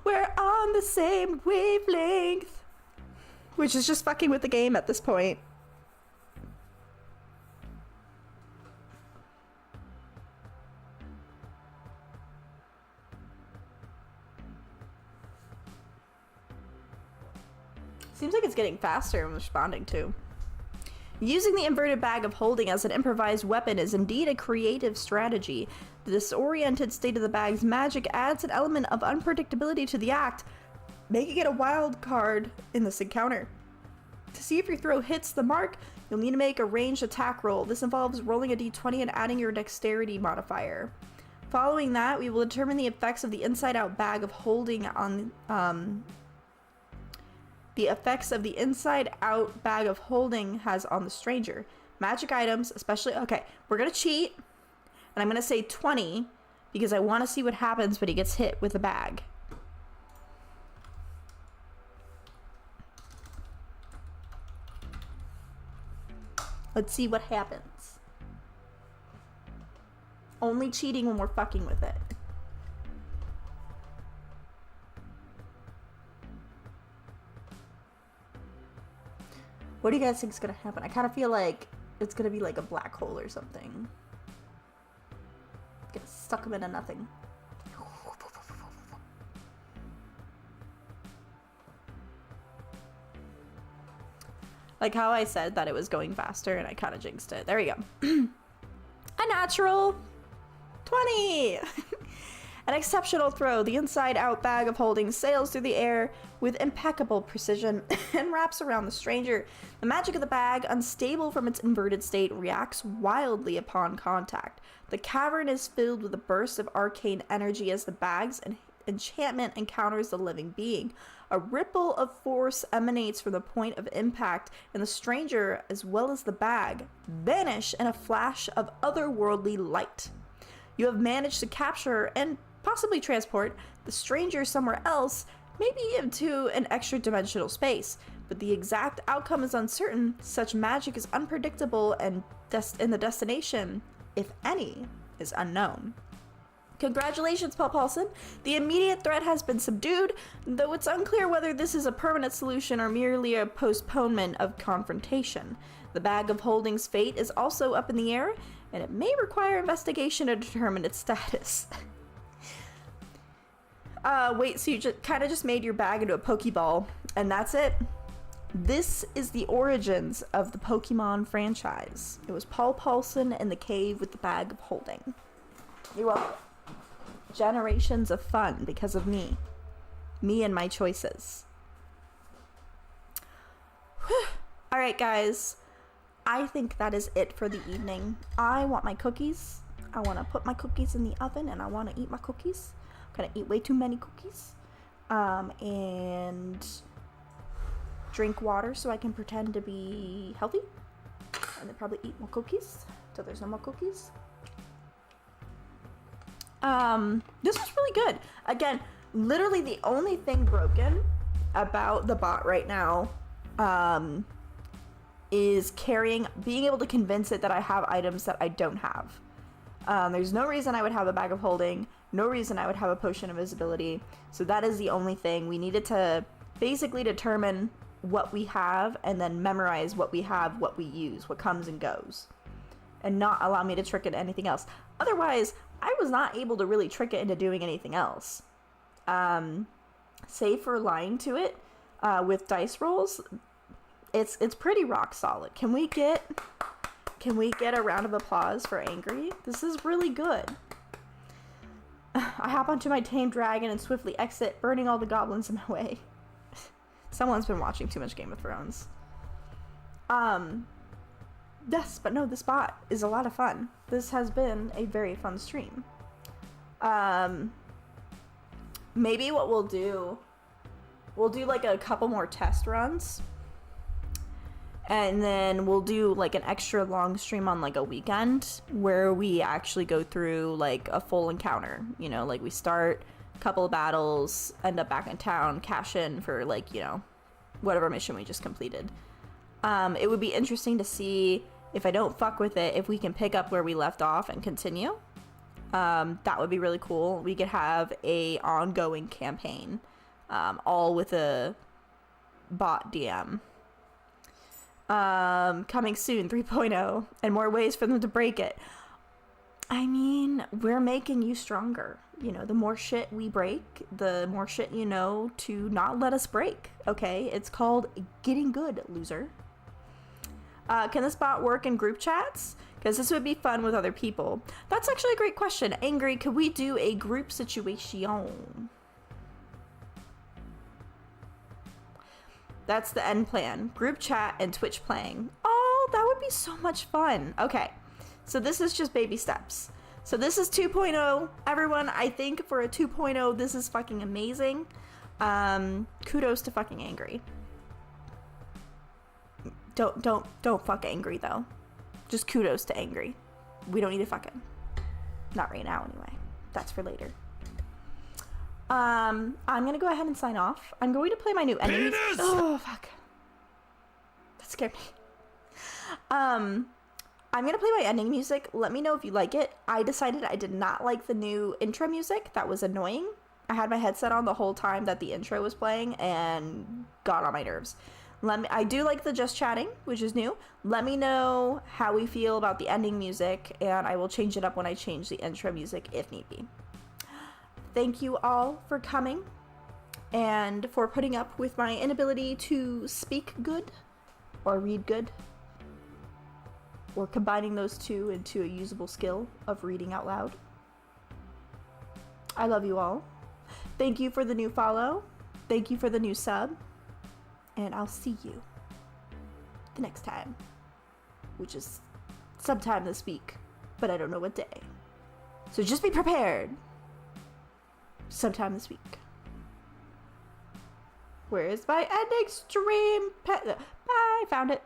Speaker 2: We're on the same wavelength. Which is just fucking with the game at this point. Seems like it's getting faster and responding too. Using the inverted bag of holding as an improvised weapon is indeed a creative strategy. The disoriented state of the bag's magic adds an element of unpredictability to the act, making it a wild card in this encounter. To see if your throw hits the mark, you'll need to make a ranged attack roll. This involves rolling a d20 and adding your dexterity modifier. Following that, we will determine the effects of the inside-out bag of holding on the effects of the inside-out bag of holding has on the stranger. Magic items, especially... Okay, we're gonna cheat, and I'm gonna say 20 because I want to see what happens when he gets hit with the bag. Let's see what happens. Only cheating when we're fucking with it. What do you guys think is gonna happen? I kind of feel like it's gonna be like a black hole or something. Gonna suck him into nothing. Like how I said that it was going faster and I kind of jinxed it. There we go. A natural 20! An exceptional throw. The inside-out bag of holding sails through the air with impeccable precision and wraps around the stranger. The magic of the bag, unstable from its inverted state, reacts wildly upon contact. The cavern is filled with a burst of arcane energy as the bag's enchantment encounters the living being. A ripple of force emanates from the point of impact, and the stranger, as well as the bag, vanish in a flash of otherworldly light. You have managed to capture and possibly transport the stranger somewhere else, maybe into an extra-dimensional space, but the exact outcome is uncertain. Such magic is unpredictable, and the destination, if any, is unknown. Congratulations, Paul Paulson. The immediate threat has been subdued, though it's unclear whether this is a permanent solution or merely a postponement of confrontation. The bag of holding's fate is also up in the air, and it may require investigation to determine its status. Wait, so you just made your bag into a Pokeball, and that's it? This is the origins of the Pokemon franchise. It was Paul Paulson in the cave with the bag of holding. You're welcome. Generations of fun because of me. Me and my choices. Alright, guys. I think that is it for the evening. I want my cookies. I want to put my cookies in the oven and I want to eat my cookies. I'm gonna eat way too many cookies. And drink water so I can pretend to be healthy. And then probably eat more cookies till there's no more cookies. This was really good. Again, literally the only thing broken about the bot right now, is being able to convince it that I have items that I don't have. There's no reason I would have a bag of holding, no reason I would have a potion of invisibility, so that is the only thing. We needed to basically determine what we have and then memorize what we have, what we use, what comes and goes, and not allow me to trick it into anything else. Otherwise, I was not able to really trick it into doing anything else. Save for lying to it with dice rolls, it's pretty rock solid. Can we get a round of applause for Angry? This is really good. I hop onto my tamed dragon and swiftly exit, burning all the goblins in my way. Someone's been watching too much Game of Thrones. Yes, but no, this bot is a lot of fun. This has been a very fun stream. Maybe what we'll do like a couple more test runs. And then we'll do like an extra long stream on like a weekend where we actually go through like a full encounter. You know, like we start a couple of battles, end up back in town, cash in for like, you know, whatever mission we just completed. It would be interesting to see if I don't fuck with it, if we can pick up where we left off and continue. That would be really cool. We could have a ongoing campaign, all with a bot DM. Coming soon, 3.0, and more ways for them to break it. I mean, we're making you stronger. You know, the more shit we break, the more shit you know to not let us break, okay? It's called getting good, loser. Can this bot work in group chats? Because this would be fun with other people. That's actually a great question. Angry, could we do a group situation? That's the end plan. Group chat and Twitch playing. Oh, that would be so much fun. Okay, so this is just baby steps. So this is 2.0. Everyone, I think for a 2.0, this is fucking amazing. Kudos to fucking Angry. Don't fuck Angry though. Just kudos to Angry. We don't need to fuck him. Not right now anyway. That's for later. I'm gonna go ahead and sign off. I'm going to play my new enemies. Oh fuck. That scared me. I'm gonna play my ending music. Let me know if you like it. I decided I did not like the new intro music. That was annoying. I had my headset on the whole time that the intro was playing and got on my nerves. I do like the just chatting, which is new. Let me know how we feel about the ending music, and I will change it up when I change the intro music if need be. Thank you all for coming and for putting up with my inability to speak good or read good, or combining those two into a usable skill of reading out loud. I love you all. Thank you for the new follow. Thank you for the new sub. And I'll see you the next time, which is sometime this week, but I don't know what day. So just be prepared. Sometime this week. Where is my ending stream? Bye, found it.